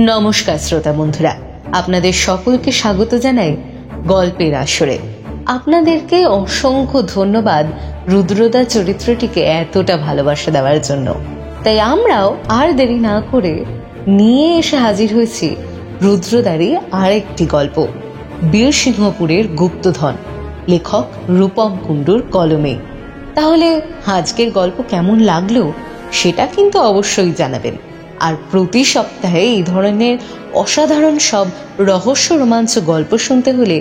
নমস্কার শ্রোতা বন্ধুরা, আপনাদের সকলকে স্বাগত জানাই গল্পের আসরে। আপনাদেরকে অসংখ্য ধন্যবাদ রুদ্রদা চরিত্রটিকে এতটা ভালোবাসা দেওয়ার জন্য। তাই আমরাও আর দেরি না করে নিয়ে এসে হাজির হয়েছি রুদ্রদারই আরেকটি গল্প, বীরসিংহপুরের গুপ্তধন, লেখক রূপম কুণ্ডুর কলমে। তাহলে আজকের গল্প কেমন লাগলো সেটা কিন্তু অবশ্যই জানাবেন। আর প্রতি সপ্তাহে এই ধরনের অসাধারণ সব রহস্য রোমাঞ্চ গল্প শুনতে হলে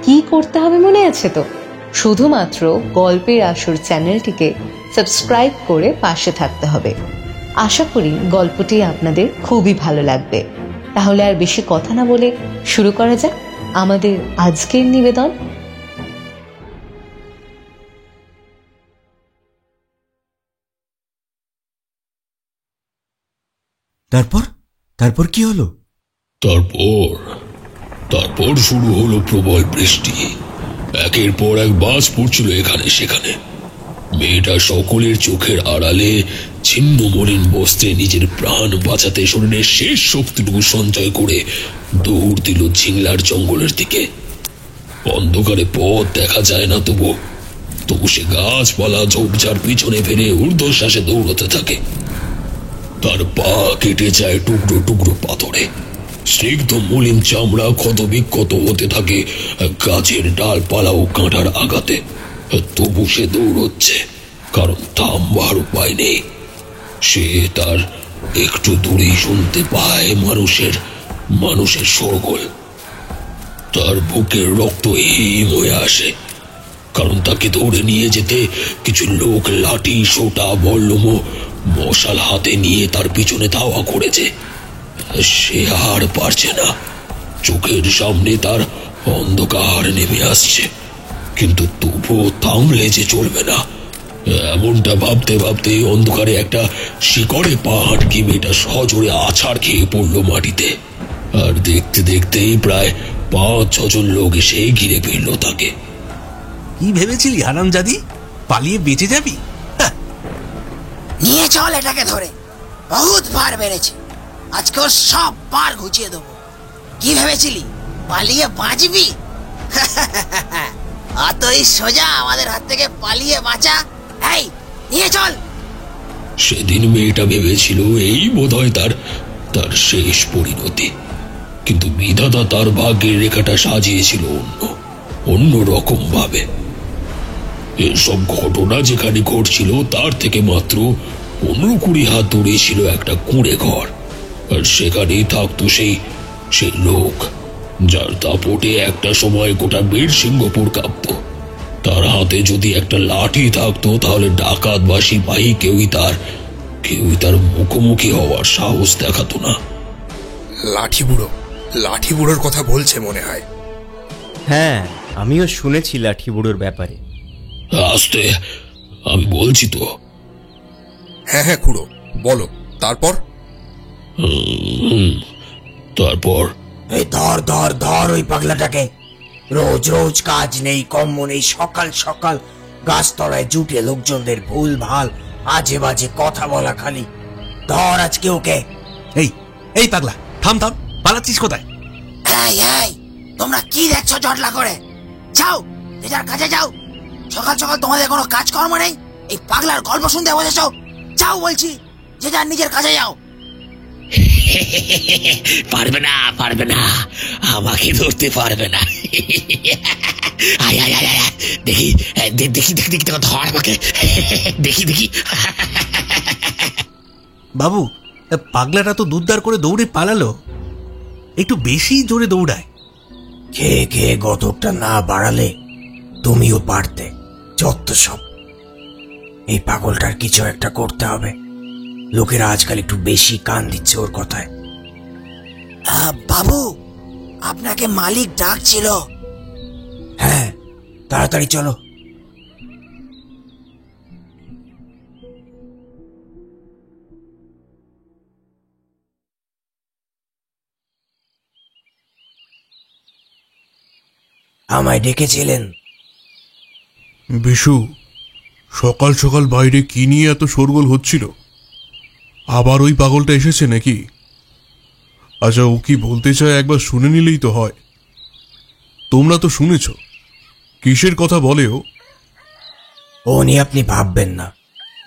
কি করতে হবে মনে আছে তো? শুধুমাত্র গল্পের আসর চ্যানেলটিকে সাবস্ক্রাইব করে পাশে থাকতে হবে। আশা করি গল্পটি আপনাদের খুবই ভালো লাগবে। তাহলে আর বেশি কথা না বলে শুরু করা যাক আমাদের আজকের নিবেদন। তারপর কি হলো? তারপর শুরু হলো প্রবল বৃষ্টি। একের পর এক বাস পড়ছিল এখানে সেখানে। মেয়েটা সকলের চোখের আড়ালে ছিন্ন মলিন বস্ত্রে নিজের প্রাণ বাঁচাতে শরীরের শেষ শক্তিটুকু সঞ্চয় করে দৌড় দিল ঝিংলার জঙ্গলের দিকে। অন্ধকারে পথ দেখা যায় না, তবু সে গাছপালা ঝোপঝাড় পিছনে ফেলে ঊর্ধ্বশ্বাসে দৌড়তে থাকে। তার পা কেটে যায় টুকরো টুকরো পাথরে, স্নিগ্ধ মলিন চামড়া ক্ষত বিক্ষত হতে থাকে গাছের ডালপালা ও কাঁটার আঘাতে। তবু সে দৌড়চ্ছে, কারণ থামবার উপায় নেই। সে তার একটু দূরেই শুনতে পায় মানুষের শোরগোল। তার বুকের রক্ত হিম হয়ে আসে, কারণ তাকে ধরে নিয়ে যেতে কিছু লোক লাঠি, সোটা, বল্লম, মশাল হাতে নিয়ে তার পিছনে ধাওয়া করেছে। সে আর পারছে না। চোখের সামনে তার অন্ধকার নেমে আসছে, কিন্তু তবুও থামলে যে চলবে না। এমনটা ভাবতে ভাবতে অন্ধকারে একটা শিকড়ে পা হাঁটকি মেয়েটা সজোরে আছাড় খেয়ে পড়লো মাটিতে। আর দেখতে দেখতেই প্রায় 5-6 জন লোক এসে ঘিরে ফেলল তাকে। কি ভেবেছিলি হারামজাদি, পালিয়ে বেঁচে যাবি? নিয়ে চল এটাকে ধরে, বহুত বার বেড়েছে, আজকে ওর সব বার ঘুচিয়ে দেবো। কি ভেবেছিলি পালিয়ে বাঁচবি? অতই সোজা আমাদের হাত থেকে পালিয়ে বাঁচা। এই নিয়ে চল। সেদিন মেয়েটা ভেবেছিল এই বোধহয় তার শেষ পরিণতি, কিন্তু বিধাতা তার ভাগ্যের রেখাটা সাজিয়েছিল অন্য রকম ভাবে। এসব ঘটনা যেখানে ঘটছিল তার থেকে মাত্র 15-20 হাত দূরে ছিল একটা কুঁড়ে ঘর। আর সেখানেই থাকতো সেই লোক যার দাপটে একটা সময় গোটা বীরসিংহপুর কাঁপত। তার হাতে যদি একটা লাঠি থাকতো তাহলে ডাকাত বা সিপাহী কেউই তার মুখোমুখি হওয়ার সাহস দেখাতো না। লাঠি বুড়োর কথা বলছে মনে হয়। হ্যাঁ, আমিও শুনেছি লাঠি বুড়োর ব্যাপারে। আস্তে, আমি বলছি তো। হ্যাঁ খুড়ো, বলো তারপর। তারপর এই ধর ওই পাগলাটাকে। রোজ রোজ কাজ নেই, কম্ম নেই, সকাল সকাল গাছতলায় জুটে লোকজনদের ভুল ভাল আজে বাজে কথা বলা খালি। ধর আজকে ওকে। এই পাগলা, থাম, পালাচ্ছিস কোথায়? এই তোমরা কি দেখছো জটলা করে? যাও, যে যার কাজে যাও। সকাল সকাল তোমাদের কোনো কাজকর্ম নেই, এই পাগলার গল্প শুনতে বসেছো। যাও বলছি, যে যার নিজের কাজে যাও। পারবে না, আমাকে ধরতে পারবে না। দেখি ধর আমাকে, দেখি। বাবু, পাগলাটা তো দুধদার করে দৌড়ে পালালো, একটু বেশি জোরে দৌড়ায়। খেয়ে গতকটা না বাড়ালে তুমিও পারতে। যত সব, এই পাগলটার কিছু একটা করতে হবে। লোকেরা আজকাল একটু বেশি কান দিচ্ছে ওর কথায়। বাবু, আপনাকে মালিক ডাকছিল। হ্যাঁ, তাড়াতাড়ি চলো। আমায় ডেকেছিলেন? বিশু, সকাল সকাল বাইরে কি নিয়ে এত শোরগোল হচ্ছিল? আবার ওই পাগলটা এসেছে নাকি? আচ্ছা, ও কি বলতে চায় একবার শুনে নিলেই তো হয়। তোমরা তো শুনেছ, কিসের কথা বলে ও? ও নিয়ে আপনি ভাববেন না,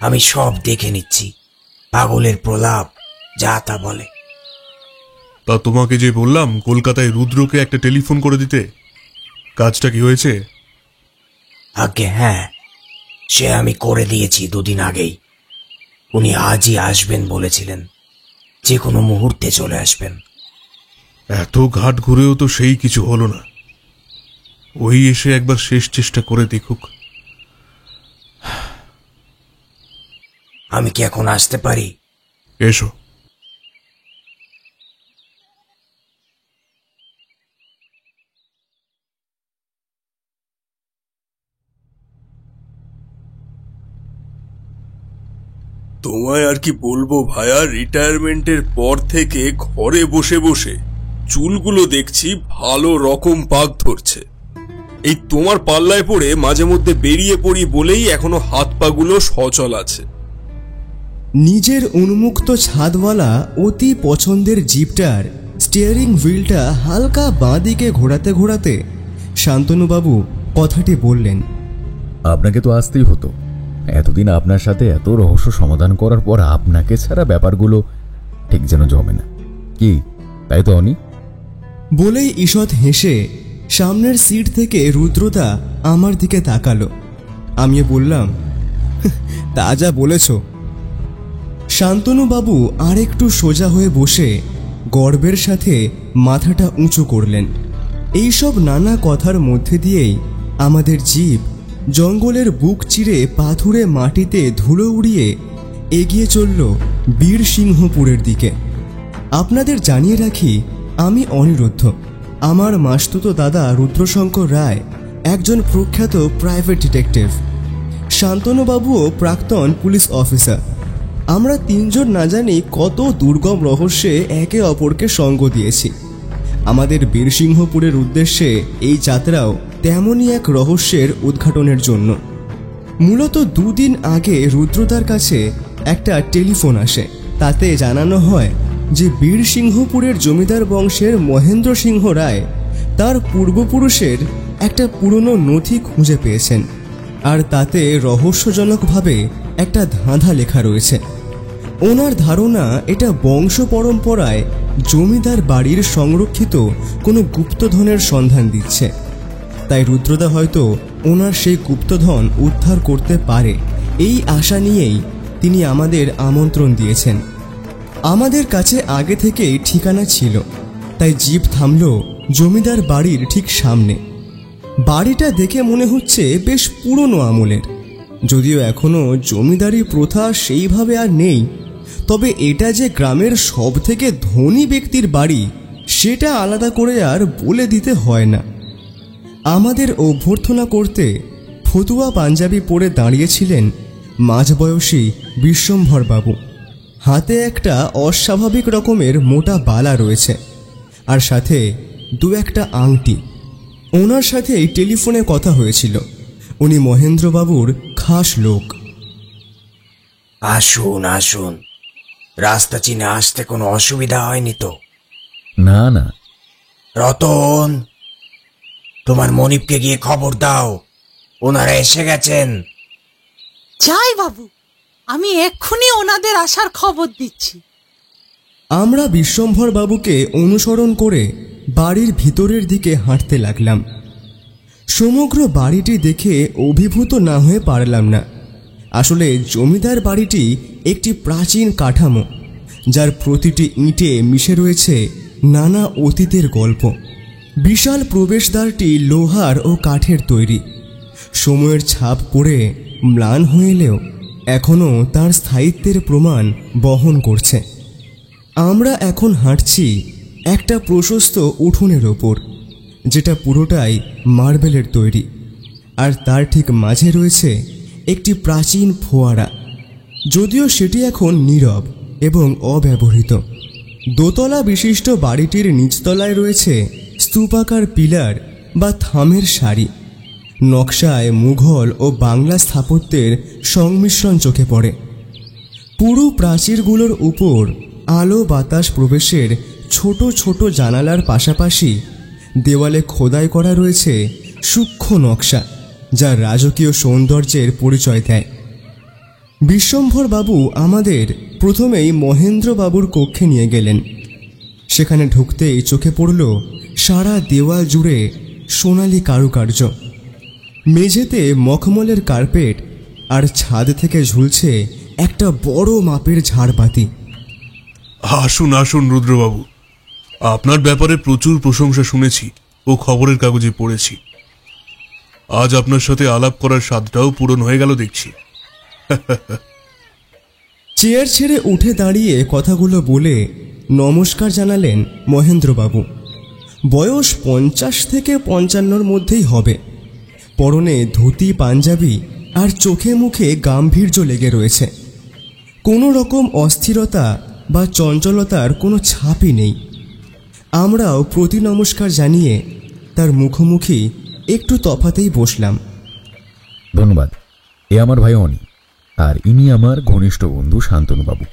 আমি সব দেখে নিচ্ছি। পাগলের প্রলাপ, যা তা বলে। তা তোমাকে যে বললাম কলকাতায় রুদ্রকে একটা টেলিফোন করে দিতে, কাজটা কি হয়েছে? আগে হ্যাঁ, সে আমি করে দিয়েছি 2 দিন আগেই। উনি আজই আসবেন বলেছিলেন, যে কোনো মুহূর্তে চলে আসবেন। এত ঘাট ঘুরেও তো সেই কিছু হলো না। ওই এসে একবার শেষ চেষ্টা করে দেখুক। আমি কি এখন আসতে পারি? এসো। তোমায় আর কি বলবো ভাইয়া, রিটায়ারমেন্টের পর থেকে ঘরে বসে বসে চুলগুলো দেখছি ভালো রকম পাক ধরছে। এই তোমার পাল্লায় পড়ে মাঝে মধ্যে বেরিয়ে পড়ি বলেই এখনো হাত পাগুলো সচল আছে। নিজের উন্মুক্ত ছাদওয়ালা অতি পছন্দের জিপটার স্টিয়ারিং হুইলটা হালকা বাঁ দিকে ঘোরাতে ঘোরাতে শান্তনুবাবু কথাটি বললেন, আপনাকে তো আসতেই হতো। এতদিন আপনার সাথে এত রহস্য সমাধান করার পর আপনাকে ছাড়া ব্যাপারগুলো ঠিক যেন জমে না, কি তাই তো অনি? বলেই ঈষৎ হেসে সামনের সিট থেকে রুদ্রদা আমার দিকে তাকালো। আমি বললাম, তা যা বলেছ। শান্তনুবাবু আর একটু সোজা হয়ে বসে গর্বের সাথে মাথাটা উঁচু করলেন। এইসব নানা কথার মধ্যে দিয়েই আমাদের জিপ জঙ্গলের বুক চিরে পাথুরে মাটিতে ধুলো উড়িয়ে এগিয়ে চলল বীরসিংহপুরের দিকে। আপনাদের জানিয়ে রাখি, আমি অনিরুদ্ধ। আমার মাসতুতো দাদা রুদ্রশঙ্কর রায় একজন প্রখ্যাত প্রাইভেট ডিটেকটিভ। শান্তনুবাবুও প্রাক্তন পুলিশ অফিসার। আমরা 3 জন না জানি কত দুর্গম রহস্যে একে অপরকে সঙ্গ দিয়েছি। আমাদের বীরসিংহপুরের উদ্দেশ্যে এই যাত্রাও তেমনই এক রহস্যের উদ্ঘাটনের জন্য। মূলত 2 দিন আগে রুদ্রদার কাছে একটা টেলিফোন আসে। তাতে জানানো হয় যে বীরসিংহপুরের জমিদার বংশের মহেন্দ্র সিংহ রায় তার পূর্বপুরুষের একটা পুরনো নথি খুঁজে পেয়েছেন, আর তাতে রহস্যজনকভাবে একটা ধাঁধা লেখা রয়েছে। ওনার ধারণা এটা বংশ পরম্পরায় জমিদার বাড়ির সংরক্ষিত কোনো গুপ্তধনের সন্ধান দিচ্ছে। তাই রুদ্রদা হয়তো ওনার সেই গুপ্তধন উদ্ধার করতে পারে, এই আশা নিয়েই তিনি আমাদের আমন্ত্রণ দিয়েছেন। আমাদের কাছে আগে থেকেই ঠিকানা ছিল, তাই জিপ থামল জমিদার বাড়ির ঠিক সামনে। বাড়িটা দেখে মনে হচ্ছে বেশ পুরনো আমলের, যদিও এখনো জমিদারি প্রথা সেইভাবে আর নেই। তবে এটা যে গ্রামের সবথেকে ধনী ব্যক্তির বাড়ি সেটা আলাদা করে আর বলে দিতে হয় না। আমাদের অভ্যর্থনা করতে ফতুয়া পাঞ্জাবি পরে দাঁড়িয়েছিলেন মাঝবয়সী বিশ্বম্ভরবাবু। হাতে একটা অস্বাভাবিক রকমের মোটা বালা রয়েছে, আর সাথে 2-1টা আংটি। ওনার সাথেই টেলিফোনে কথা হয়েছিল। উনি মহেন্দ্রবাবুর খাস লোক। আসুন আসুন, রাস্তা চিনে আসতে কোনো অসুবিধা হয়নি তো? না না। রতন, তোমার মনিবকে গিয়ে খবর দাও, ওনারা এসে গেছেন। যাই বাবু, আমি এক্ষুনি ওনাদের আসার খবর দিচ্ছি। আমরা বিশ্বম্ভরবাবুকে অনুসরণ করে বাড়ির ভিতরের দিকে হাঁটতে লাগলাম। সমগ্র বাড়িটি দেখে অভিভূত না হয়ে পারলাম না। আসলে জমিদার বাড়িটি একটি প্রাচীন কাঠামো, যার প্রতিটি ইঁটে মিশে রয়েছে নানা অতীতের গল্প। বিশাল প্রবেশদ্বারটি লোহার ও কাঠের তৈরি। সময়ের ছাপ পড়ে ম্লান হয়ে এলেও এখনও তার স্থায়িত্বের প্রমাণ বহন করছে। আমরা এখন হাঁটছি একটা প্রশস্ত উঠোনের ওপর, যেটা পুরোটাই মার্বেলের তৈরি, আর তার ঠিক মাঝে রয়েছে একটি প্রাচীন ফোয়ারা, যদিও সেটি এখন নীরব এবং অব্যবহৃত। দোতলা বিশিষ্ট বাড়িটির নিচতলায় রয়েছে স্তূপাকার পিলার বা থামের সারি। নকশায় মুঘল ও বাংলা স্থাপত্যের সংমিশ্রণ চোখে পড়ে। পুরো প্রাচীরগুলোর উপর আলো বাতাস প্রবেশের ছোট ছোট জানালার পাশাপাশি দেওয়ালে খোদাই করা রয়েছে সূক্ষ্ম নকশা, যা রাজকীয় সৌন্দর্যের পরিচয় দেয়। বিশ্বম্ভর বাবু আমাদের প্রথমেই মহেন্দ্রবাবুর কক্ষে নিয়ে গেলেন। সেখানে ঢুকতেই চোখে পড়ল সারা দেওয়াল জুড়ে সোনালি কারুকার্য। মেঝেতে মখমলের কার্পেট, আর ছাদ থেকে ঝুলছে একটা বড় মাপের ঝাড়বাতি। আসুন আসুন রুদ্রবাবু, আপনার ব্যাপারে প্রচুর প্রশংসা শুনেছি ও খবরের কাগজে পড়েছি। আজ আপনার সাথে আলাপ করার স্বাদটাও পূরণ হয়ে গেল দেখছি। চেয়ার ছেড়ে উঠে দাঁড়িয়ে কথাগুলো বলে নমস্কার জানালেন মহেন্দ্রবাবু। বয়স 50 থেকে 55 মধ্যেই হবে। পরনে ধুতি পাঞ্জাবি আর চোখে মুখে গাম্ভীর্য লেগে রয়েছে। কোনো রকম অস্থিরতা বা চঞ্চলতার কোনো ছাপই নেই। আমরাও প্রতি নমস্কার জানিয়ে তার মুখোমুখি একটু তফাতেই বসলাম। ধন্যবাদ। এ আমার ভাই অনি, আর ইনি আমার ঘনিষ্ঠ বন্ধু শান্তনুবাবু।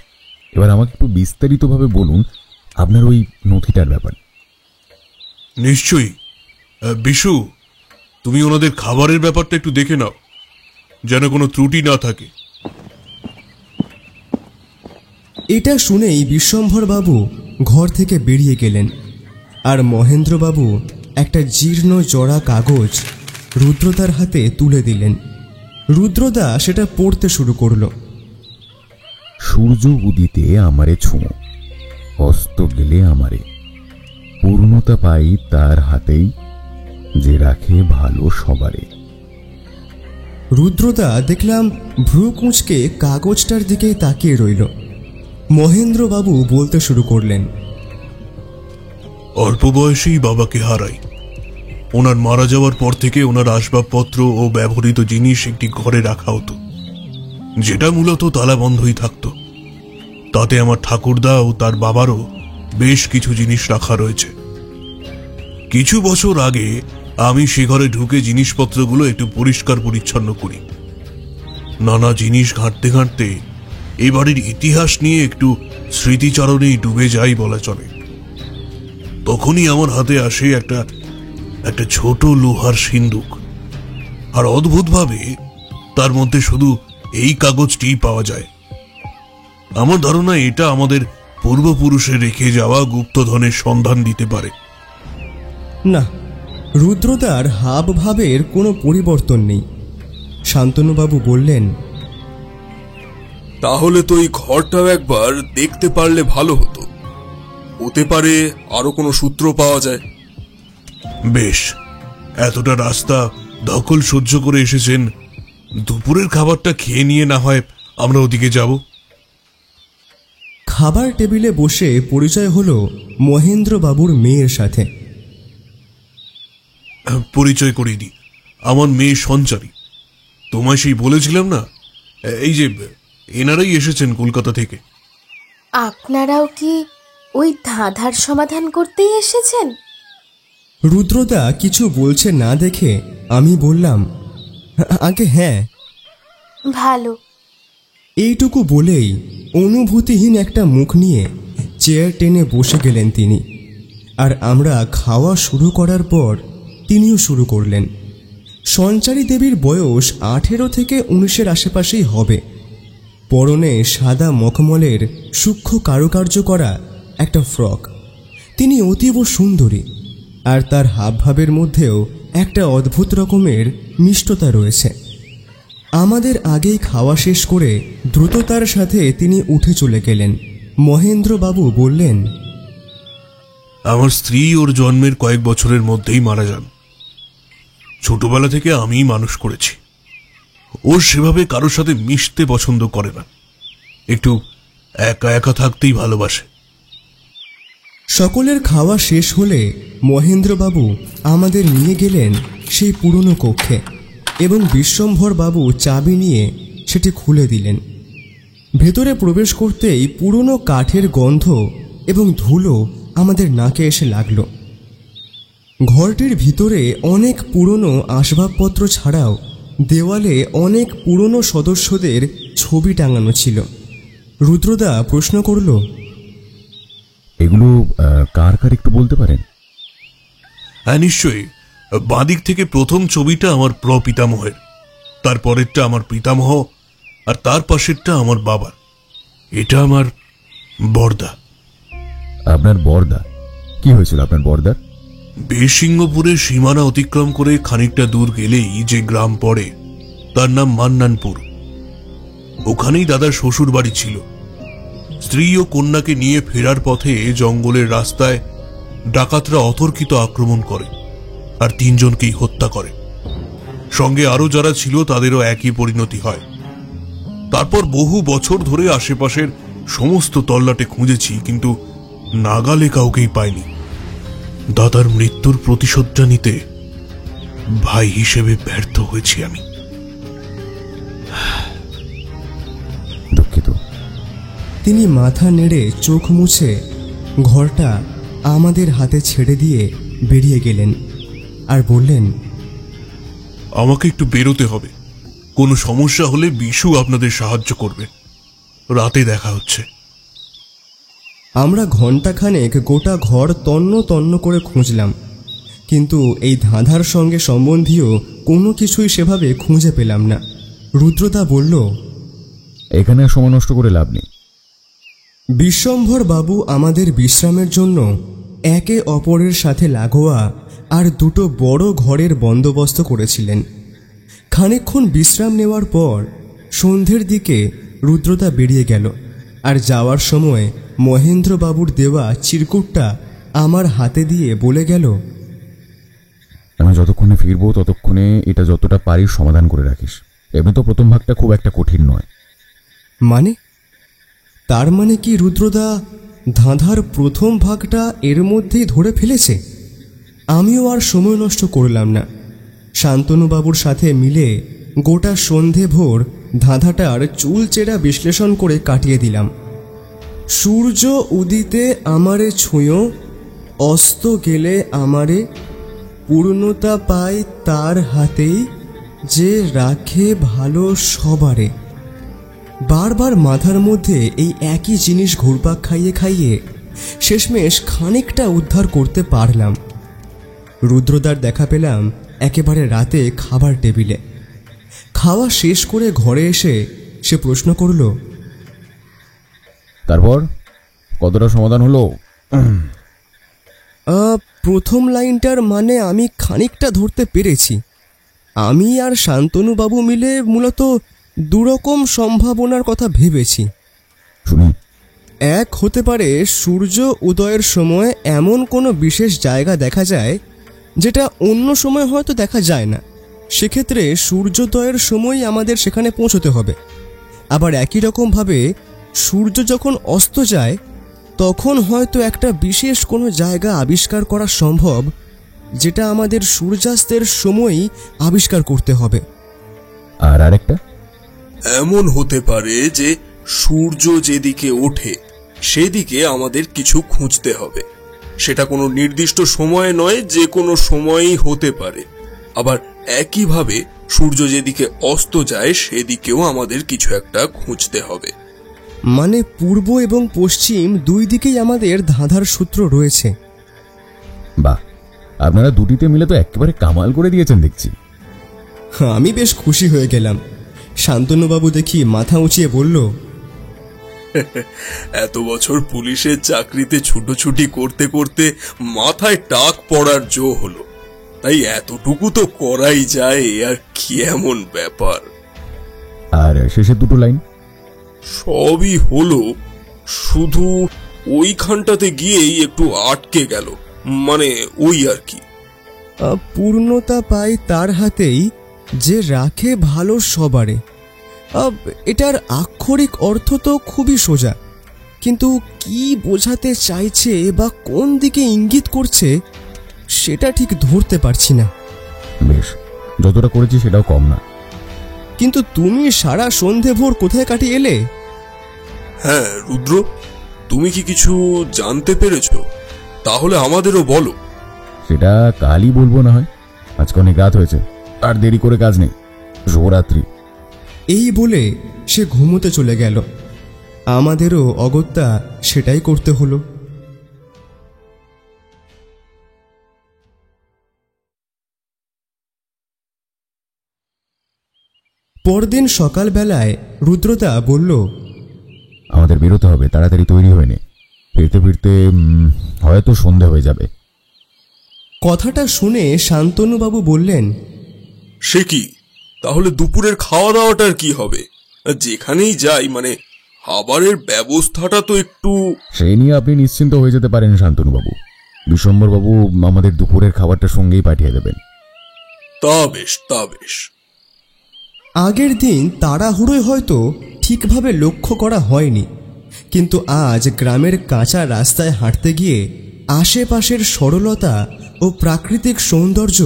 এবার আমাকে একটু বিস্তারিতভাবে বলুন আপনার ওই নথিটার ব্যাপার। নিশ্চয়ই। বিশু, তুমি ওনাদের খাবারের ব্যাপারটা একটু দেখে নাও, যেন কোনো ত্রুটি না থাকে। এটা শুনেই বিশ্বম্ভরবাবু ঘর থেকে বেরিয়ে গেলেন, আর মহেন্দ্রবাবু একটা জীর্ণ জড়া কাগজ রুদ্রদার হাতে তুলে দিলেন। রুদ্রদা সেটা পড়তে শুরু করল। সূর্য উদিতে আমারে ছুঁয়ো, অস্ত গেলে আমারে, পূর্ণতা পাই তার হাতেই, যে রাখে ভালো সবারে। রুদ্রদা দেখলাম ভ্রু কুঁচকে কাগজটার দিকেই তাকিয়ে রইল। মহেন্দ্রবাবু বলতে শুরু করলেন, অল্প বয়সেই বাবাকে হারাই। ওনার মারা যাওয়ার পর থেকে ওনার আসবাবপত্র ও ব্যবহৃত জিনিস একটি ঘরে রাখা হতো, যেটা মূলত তালাবন্ধই থাকতো। তাতে আমার ঠাকুরদা ও তার বাবারও বেশ কিছু জিনিস রাখা রয়েছে। কিছু বছর আগে আমি সে ঘরে ঢুকে জিনিসপত্রগুলো একটু পরিষ্কার পরিচ্ছন্ন করি। নানা জিনিস ঘাঁটতে ঘাঁটতে এই বাড়ির ইতিহাস নিয়ে একটু স্মৃতিচারণেই ডুবে যাই বলা চলে। তখনই আমার হাতে আসে একটা ছোট লোহার সিন্দুক, আর অদ্ভুতভাবে তার মধ্যে শুধু এই কাগজটিই পাওয়া যায়। আমার ধারণা এটা আমাদের পূর্বপুরুষে রেখে যাওয়া গুপ্তধনের সন্ধান দিতে পারে। না, রুদ্রদার হাব ভাবের কোনো পরিবর্তন নেই। শান্তনুবাবু বললেন, তাহলে তো এই ঘরটাও একবার দেখতে পারলে ভালো হতো। হতে পারে আরো কোনো সূত্র পাওয়া যায়। বেশ, এতটা রাস্তা ধকল সহ্য করে এসেছেন, দুপুরের খাবারটা খেয়ে নিয়ে না হয় আমরা ওদিকে যাব। খাবার টেবিলে বসে পরিচয় হলো মহেন্দ্রবাবুর মেয়ের সাথে। পরিচয় করিয়ে দিই, আমার মেয়ে সঞ্চারী। তোমায় সেই বলেছিলাম না, এই যে এনারাই এসেছেন কলকাতা থেকে। আপনারাও কি ওই ধাঁধার সমাধান করতেই এসেছেন? রুদ্রদা কিছু বলছে না দেখে আমি বললাম, আগে হ্যাঁ। ভালো। এইটুকু বলেই অনুভূতিহীন একটা মুখ নিয়ে চেয়ার টেনে বসে গেলেন তিনি। আর আমরা খাওয়া শুরু করার পর তিনিও শুরু করলেন। সঞ্চারী দেবীর বয়স 18 থেকে 19-এর আশেপাশেই হবে। পরনে সাদা মখমলের সূক্ষ্ম কারুকার্য করা একটা ফ্রক। তিনি অতীব সুন্দরী, আর তার হাবভাবের মধ্যেও একটা অদ্ভুত রকমের মিষ্টতা রয়েছে। আমাদের আগেই খাওয়া শেষ করে দ্রুততার সাথে তিনি উঠে চলে গেলেন। মহেন্দ্রবাবু বললেন, আমার স্ত্রী ওর জন্মের কয়েক বছরের মধ্যেই মারা যান। ছোটবেলা থেকে আমিই মানুষ করেছি। ওর সেভাবে কারোর সাথে মিশতে পছন্দ করে না, একটু একা একা থাকতেই ভালোবাসে। সকলের খাওয়া শেষ হলে মহেন্দ্রবাবু আমাদের নিয়ে গেলেন সেই পুরনো কক্ষে, এবং বিশ্বম্ভরবাবু চাবি নিয়ে সেটি খুলে দিলেন। ভেতরে প্রবেশ করতেই পুরনো কাঠের গন্ধ এবং ধুলো আমাদের নাকে এসে লাগল। ঘরটির ভিতরে অনেক পুরনো আসবাবপত্র ছাড়াও দেওয়ালে অনেক পুরনো সদস্যদের ছবি টাঙানো ছিল। রুদ্রদা প্রশ্ন করল, এগুলো কার কার একটু বলতে পারেন? হ্যাঁ, নিশ্চয়ই। বাঁদিক থেকে প্রথম ছবিটা আমার প্রপিতামহের, তারপরেরটা আমার পিতামহ, আর তার পাশেরটা আমার বাবার। এটা আমার বর্দা। আপনার বর্দা? কি হয়েছিল আপনার বর্দার? বীরসিংহপুরের সীমানা অতিক্রম করে খানিকটা দূর গেলেই যে গ্রাম পড়ে তার নাম মান্নানপুর। ওখানেই দাদার শ্বশুর বাড়ি ছিল। স্ত্রী ও কন্যাকে নিয়ে ফেরার পথে জঙ্গলের রাস্তায় ডাকাতরা অতর্কিত আক্রমণ করে আর 3 জনকেই হত্যা করে। সঙ্গে আরো যারা ছিল তাদেরও একই পরিণতি হয়। তারপর বহু বছর ধরে আশেপাশের সমস্ত তল্লাটে খুঁজেছি, কিন্তু নাগালে কাউকেই পাইনি। দাদার মৃত্যুর প্রতিশোধটা নিতে ভাই হিসেবে ব্যর্থ হয়েছি আমি। দুঃখিত। তিনি মাথা নেড়ে চোখ মুছে ঘরটা আমাদের হাতে ছেড়ে দিয়ে বেরিয়ে গেলেন আর বললেন, আমাকে একটু বেরোতে হবে। কোনো সমস্যা হলে বিশু আপনাদের সাহায্য করবে। রাতে দেখা হচ্ছে। আমরা ঘণ্টাখানেক গোটা ঘর তন্ন তন্ন করে খুঁজলাম, কিন্তু এই ধাঁধার সঙ্গে সম্বন্ধীয় কোনো কিছুই সেভাবে খুঁজে পেলাম না। রুদ্রদা বলল, এখানে সময় নষ্ট করে লাভ নেই। বিশ্বম্ভর বাবু আমাদের বিশ্রামের জন্য একে অপরের সাথে লাগোয়া আর 2টো বড় ঘরের বন্দোবস্ত করেছিলেন। খানিকক্ষণ বিশ্রাম নেওয়ার পর সন্ধ্যের দিকে রুদ্রদা বেরিয়ে গেল, আর যাওয়ার সময় মহেন্দ্রবাবুর দেওয়া চিরকুটটা আমার হাতে দিয়ে বলে গেল, আমি যতক্ষণে ফিরবো ততক্ষণে এটা যতটা পারিস সমাধান করে রাখিস। এমনি তো প্রথম ভাগটা খুব একটা কঠিন নয়। মানে? তার মানে কি রুদ্রদা ধাঁধার প্রথম ভাগটা এর মধ্যেই ধরে ফেলেছে? আমিও আর সময় নষ্ট করলাম না। শান্তনুবাবুর সাথে মিলে গোটা সন্ধে ভোর ধাঁধাটার চুলচেরা বিশ্লেষণ করে কাটিয়ে দিলাম। সূর্য উদিতে আমারে ছুঁয়ো, অস্ত গেলে আমারে, পূর্ণতা পায় তার হাতেই, যে রাখে ভালো সবারে। বারবার মাথার মধ্যে এই একই জিনিস ঘুরপাক খাইয়ে খাইয়ে শেষমেশ খানিকটা উদ্ধার করতে পারলাম। রুদ্রদার দেখা পেলাম একেবারে রাতে খাবার টেবিলে। খাওয়া শেষ করে ঘরে এসে সে প্রশ্ন করল, তারপর কতটা সমাধান হলো? প্রথম লাইনটার মানে আমি খানিকটা ধরতে পেরেছি। আমি আর শান্তনুবাবু মিলে মূলত 2 রকম সম্ভাবনার কথা ভেবেছি। এক হতে পারে সূর্য উদয়ের সময় এমন কোনো বিশেষ জায়গা দেখা যায় যেটা অন্য সময় হয়তো দেখা যায় না, সেক্ষেত্রে সূর্যোদয়ের সময় আমাদের সেখানে পৌঁছতে হবে। আবার একই রকমভাবে সূর্য যখন অস্ত যায় তখন হয়তো একটা বিশেষ কোনো জায়গা আবিষ্কার করা সম্ভব, যেটা আমাদের সূর্যাস্তের সময়ই আবিষ্কার করতে হবে। আর আরেকটা? এমন হতে পারে যে সূর্য যেদিকে ওঠে সেদিকে আমাদের কিছু খুঁজতে হবে। সেটা কোনো নির্দিষ্ট সময় নয়, যে কোনো সময়ই হতে পারে। আবার একইভাবে সূর্য যেদিকে অস্ত যায় সেদিকেও আমাদের কিছু একটা খুঁজতে হবে। মানে পূর্ব এবং পশ্চিম 2 দিকেই আমাদের ধাঁধার সূত্র রয়েছে। বাহ, আপনারা দুটিতে মিলে তো একেবারে কামাল করে দিয়েছেন দেখছি। আমি বেশ খুশি হয়ে গেলাম। শান্তনুবাবু দেখি মাথা উঁচিয়ে বলল, এত বছর পুলিশের চাকরিতে ছুটোছুটি করতে করতে মাথায় টাক পড়ার জো হলো, তাই এতটুকু তো করাই যায়। আর কি এমন ব্যাপার? আর শেষের 2টো লাইন? সবই হলো, শুধু ওইখানটাতে গিয়েই একটু আটকে গেল। মানে ওই আর কি। পূর্ণতা পায় তার হাতেই, যে রাখে ভালো সবারে। এটার আক্ষরিক অর্থ তো খুবই সোজা, কিন্তু কি বোঝাতে চাইছে বা কোন দিকে ইঙ্গিত করছে সেটা ঠিক ধরতে পারছি না। বেশ, যতটা করেছি সেটাও কম না। কিন্তু তুমি সারা সন্ধে ভোর কোথায় কাটিয়ে এলে? হ্যাঁ রুদ্র, তুমি কি কিছু জানতে পেরেছো? তাহলে আমাদেরও বলো। সেটা কালই বলবো না হয়, আজকে অনেক রাত হয়েছে, আর দেরি করে কাজ নেই। শুভরাত্রি। এই বলে সে ঘুমোতে চলে গেল। আমাদেরও অগত্যা সেটাই করতে হলো। পরদিন সকালবেলায় রুদ্রদা বলল, আমাদের বেরোতে হবে, তাড়াতাড়ি তৈরি হয়ে নে, ফিরতে ফিরতে হয়তো সন্ধে হয়ে যাবে। কথাটা শুনে শান্তনুবাবু বললেন, সে কি, তাহলে দুপুরের খাওয়া দাওয়াটার কি হবে? যেখানেই যাই মানে খাবারের ব্যবস্থাটা তো একটু। সেই নিয়ে আপনি নিশ্চিন্ত হয়ে যেতে পারেন শান্তনুবাবু, বিশ্বম্বরবাবু আমাদের দুপুরের খাবারটা সঙ্গেই পাঠিয়ে দেবেন। তা বেশ, তা বেশ। আগের দিন তাড়াহুড়োয় হয়তো ঠিকভাবে লক্ষ্য করা হয়নি, কিন্তু আজ গ্রামের কাঁচা রাস্তায় হাঁটতে গিয়ে আশেপাশের সরলতা ও প্রাকৃতিক সৌন্দর্য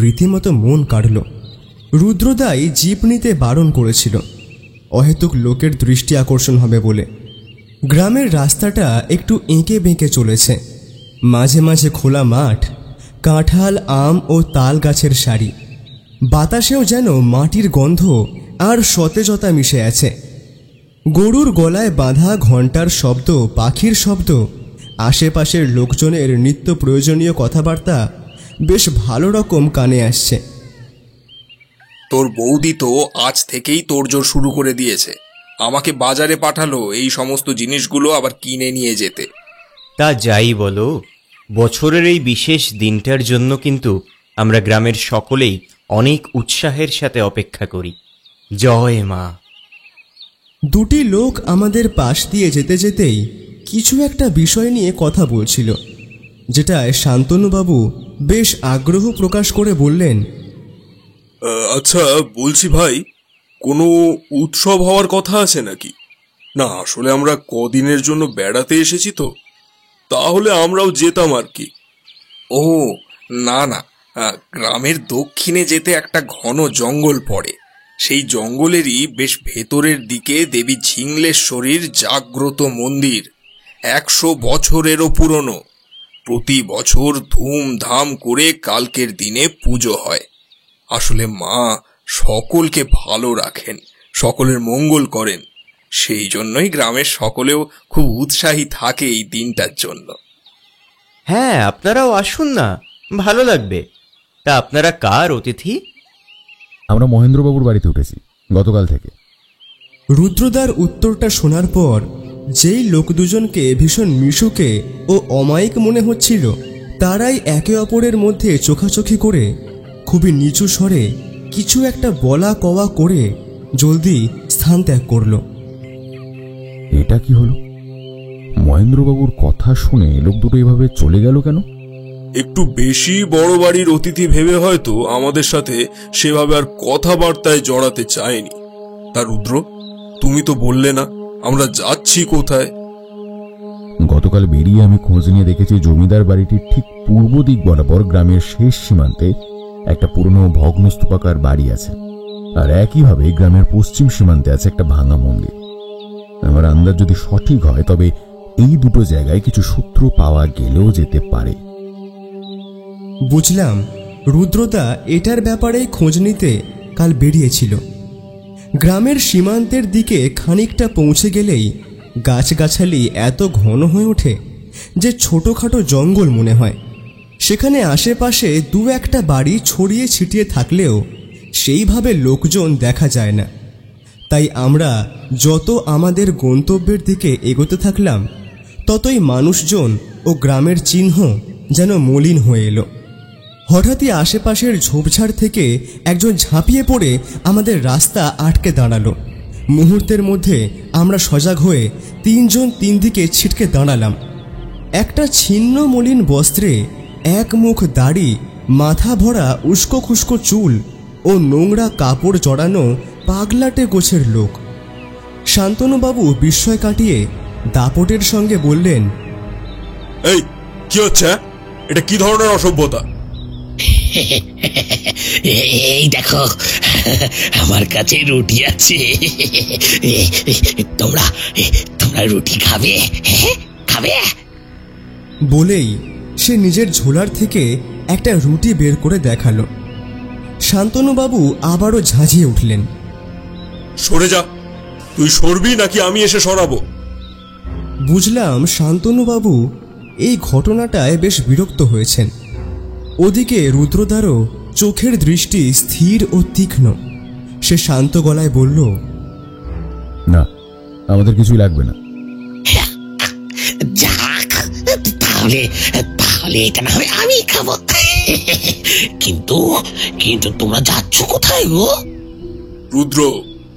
রীতিমতো মন কাড়ল। রুদ্রদাই জিপ নিতে বারণ করেছিল, অহেতুক লোকের দৃষ্টি আকর্ষণ হবে বলে। গ্রামের রাস্তাটা একটু এঁকে বেঁকে চলেছে, মাঝে মাঝে খোলা মাঠ, কাঁঠাল, আম ও তাল গাছের সারি। বাতাসেও যেন মাটির গন্ধ আর সতেজতা মিশে আছে। গরুর গলায় বাঁধা ঘণ্টার শব্দ, পাখির শব্দ, আশেপাশের লোকজনের নিত্য প্রয়োজনীয় কথাবার্তা বেশ ভালো রকম কানে আসছে। তোর বৌদি তো আজ থেকেই তোড়জোড় শুরু করে দিয়েছে, আমাকে বাজারে পাঠালো এই সমস্ত জিনিসগুলো আবার কিনে নিয়ে যেতে। তা যাই বলো, বছরের এই বিশেষ দিনটার জন্য কিন্তু আমরা গ্রামের সকলেই অনেক উৎসাহের সাথে অপেক্ষা করি। জয় মা। দুটি লোক আমাদের পাশ দিয়ে যেতে যেতেই কিছু একটা বিষয় নিয়ে কথা বলছিল, যেটায় শান্তনুবাবু বেশ আগ্রহ প্রকাশ করে বললেন, আচ্ছা বলছি ভাই, কোনো উৎসব হওয়ার কথা আছে নাকি? না আসলে আমরা কদিনের জন্য বেড়াতে এসেছি তো, তাহলে আমরাও যেতাম আর কি। ও না না, গ্রামের দক্ষিণে যেতে একটা ঘন জঙ্গল পড়ে, সেই জঙ্গলেরই বেশ ভেতরের দিকে দেবী ঝিংলেশ্বরীর জাগ্রত মন্দির, 100 বছরেরও পুরনো। প্রতি বছর ধুমধাম করে কালকের দিনে পুজো হয়। আসলে মা সকলকে ভালো রাখেন, সকলের মঙ্গল করেন, সেই জন্যই গ্রামের সকলেও খুব উৎসাহী থাকে এই দিনটার জন্য। হ্যাঁ, আপনারাও আসুন না, ভালো লাগবে। তা আপনারা কার অতিথি? আমরা মহেন্দ্রবাবুর বাড়িতে উঠেছি গতকাল থেকে। রুদ্রদার উত্তরটা শোনার পর যেই লোক দুজনকে ভীষণ মিশুকে ও অমায়িক মনে হচ্ছিল, তারাই একে অপরের মধ্যে চোখাচোখি করে খুবই নিচু স্বরে কিছু একটা বলা কওয়া করে জলদি স্থান ত্যাগ করল। এটা কি হলো? মহেন্দ্রবাবুর কথা শুনে লোক দুটো এভাবে চলে গেল কেন? একটু বেশি বড় বাড়ির অতিথি ভেবে হয়তো আমাদের সাথে সেভাবে আর কথাবার্তায় জড়াতে চায়নি। তা রুদ্র, তুমি তো বললে না আমরা যাচ্ছি কোথায়? গতকাল বেরিয়ে আমি খোঁজ নিয়ে দেখেছি জমিদার বাড়িটির ঠিক পূর্ব দিক বরাবর গ্রামের শেষ সীমান্তে একটা পুরনো ভগ্নস্তূপাকার বাড়ি আছে, আর একইভাবে গ্রামের পশ্চিম সীমান্তে আছে একটা ভাঙা মন্দির। আমার আন্দাজ যদি সঠিক হয় তবে এই দুটো জায়গায় কিছু সূত্র পাওয়া গেলেও যেতে পারে। বুঝলাম রুদ্রদা এটার ব্যাপারেই খোঁজ নিতে কাল বেরিয়েছিল। গ্রামের সীমান্তের দিকে খানিকটা পৌঁছে গেলেই গাছগাছালি এত ঘন হয়ে ওঠে যে ছোটোখাটো জঙ্গল মনে হয়। সেখানে আশেপাশে দু একটা বাড়ি ছড়িয়ে ছিটিয়ে থাকলেও সেইভাবে লোকজন দেখা যায় না। তাই আমরা যত আমাদের গন্তব্যের দিকে এগোতে থাকলাম, ততই মানুষজন ও গ্রামের চিহ্ন যেন মলিন হয়ে এলো। হঠাৎই আশেপাশের ঝোপঝাড় থেকে একজন ঝাঁপিয়ে পড়ে আমাদের রাস্তা আটকে দাঁড়ালো। মুহূর্তের মধ্যে আমরা সজাগ হয়ে তিনজন তিন দিকে ছিটকে দাঁড়ালাম। একটা ছিন্ন মলিন বস্ত্রে, এক মুখ দাড়ি, মাথা ভরা উস্কো খুস্কো চুল ও নোংরা কাপড় জড়ানো পাগলাটে গোছের লোক। শান্তনুবাবু বিস্ময় কাটিয়ে দাপটের সঙ্গে বললেন, এই কি হচ্ছে? এটা কি ধরনের অসভ্যতা? এই দেখো, আমার কাছে রুটি আছে, তোমরা রুটি খাবে? খাবে? বলেই সে নিজের ঝোলার থেকে একটা রুটি বের করে দেখালো। শান্তনুবাবু আবারও ঝাঁঝিয়ে উঠলেন, সরে যা, তুই সরবি নাকি আমি এসে সরাবো? বুঝলাম শান্তনুবাবু এই ঘটনাটায় বেশ বিরক্ত হয়েছেন। ওদিকে রুদ্রদারও চোখের দৃষ্টি স্থির ও তীক্ষ্ণ, সে শান্ত গলায় বলল, না, আমাদের কিছুই লাগবে না। যাক, তাহলে তাহলে এটা না হয় আমি খাবো। কিন্তু কিন্তু তোমরা যাচ্ছ কোথায় গো? রুদ্র,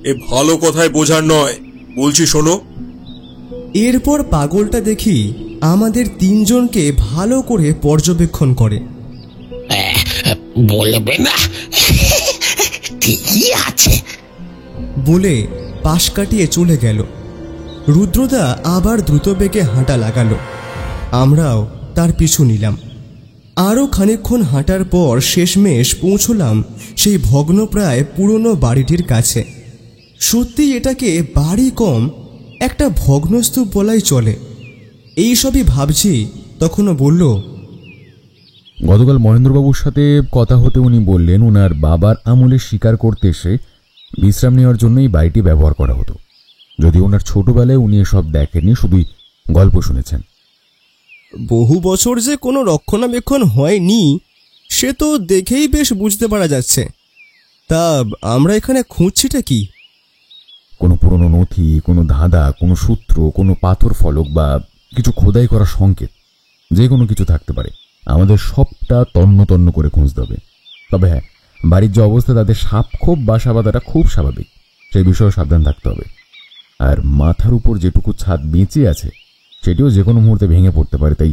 এ ভালো কথায় বোঝার নয়, বলছি শোনো। এরপর পাগলটা দেখি আমাদের তিনজনকে ভালো করে পর্যবেক্ষণ করে। বলবে না, ঠিকই আছে বলে পাশ কাটিয়ে চলে গেল। রুদ্রদা আবার দ্রুত বেগে হাঁটা লাগালো, আমরাও তার পিছু নিলাম। আরও খানিকক্ষণ হাঁটার পর শেষমেশ পৌঁছলাম সেই ভগ্নপ্রায় পুরনো বাড়িটির কাছে। সত্যি এটাকে বাড়ি কম, একটা ভগ্নস্তূপ বলাই চলে। এইসবই ভাবছি, তখনও বলল, গতকাল মহেন্দ্রবাবুর সাথে কথা হতে উনি বললেন ওনার বাবার আমলে শিকার করতে এসে বিশ্রাম নেওয়ার জন্য এই বাড়িটি ব্যবহার করা হতো। যদি ওনার ছোটবেলায় উনি এসব দেখেননি, শুধুই গল্প শুনেছেন। বহু বছর যে কোনো রক্ষণাবেক্ষণ হয়নি সে তো দেখেই বেশ বুঝতে পারা যাচ্ছে। তা আমরা এখানে খুঁজছিটা কি? কোনো পুরনো নথি, কোনো ধাঁধা, কোনো সূত্র, কোনো পাথর ফলক বা কিছু খোদাই করা সংকেত, যে কোনো কিছু থাকতে পারে। আমাদের সবটা তন্ন তন্ন করে খুঁজতে হবে। তবে হ্যাঁ, বাড়ির যে অবস্থা তাতে সাপ খোপ বাসা বাঁধাটা খুব স্বাভাবিক, সেই বিষয়ে সাবধান থাকতে হবে। আর মাথার উপর যেটুকু ছাদ বেঁচে আছে সেটিও যে কোনো মুহূর্তে ভেঙে পড়তে পারে। তাই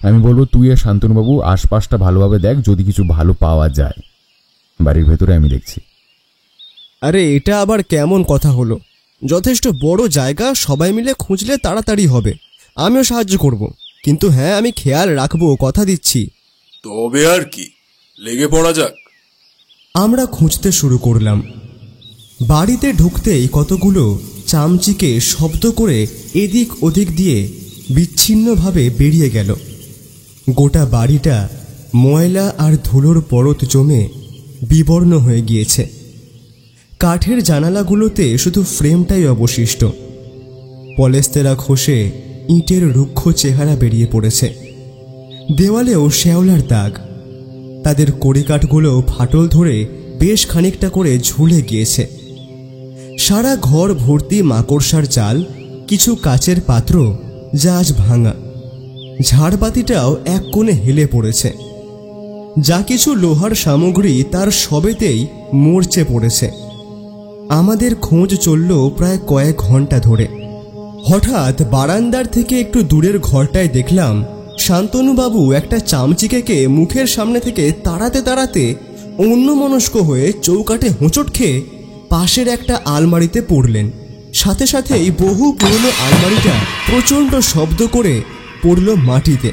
আমি বলবো তুই আর শান্তনুবাবু আশপাশটা ভালোভাবে দেখ, যদি কিছু ভালো পাওয়া যায়। বাড়ির ভেতরে আমি দেখছি। আরে এটা আবার কেমন কথা হলো? যথেষ্ট বড় জায়গা, সবাই মিলে খুঁজলে তাড়াতাড়ি হবে। আমিও সাহায্য করব, কিন্তু হ্যাঁ, আমি খেয়াল রাখবো, কথা দিচ্ছি। তবে আর কি, লেগে পড়া যাক। আমরা খুঁজতে শুরু করলাম। বাড়িতে ঢুকতেই কতগুলো চামচিকে শব্দ করে এদিক ওদিক দিয়ে বিচ্ছিন্নভাবে বেরিয়ে গেল। গোটা বাড়িটা ময়লা আর ধুলোর পরত জমে বিবর্ণ হয়ে গিয়েছে। কাঠের জানালাগুলোতে শুধু ফ্রেমটাই অবশিষ্ট। পলেস্তেরা খসে ইটের রুক্ষ চেহারা বেরিয়ে পড়েছে। দেওয়ালেও শ্যাওলার দাগ, তাদের কড়িকাঠগুলো ফাটল ধরে বেশ খানিকটা করে ঝুলে গিয়েছে। সারা ঘর ভর্তি মাকড়সার জাল, কিছু কাচের পাত্র যা আজ ভাঙা। ঝাড়বাতিটাও এক কোণে হেলে পড়েছে। যা কিছু লোহার সামগ্রী তার সবেতেই মরচে পড়েছে। আমাদের খোঁজ চলল প্রায় কয়েক ঘন্টা ধরে। হঠাৎ বারান্দার থেকে একটু দূরের ঘরটায় দেখলাম শান্তনুবাবু একটা চামচিকেকে মুখের সামনে থেকে তাড়াতে তাড়াতে অন্যমনস্ক হয়ে চৌকাঠে হোঁচট খেয়ে পাশের একটা আলমারিতে পড়লেন। সাথে সাথেই বহু পুরনো আলমারিটা প্রচণ্ড শব্দ করে পড়ল মাটিতে,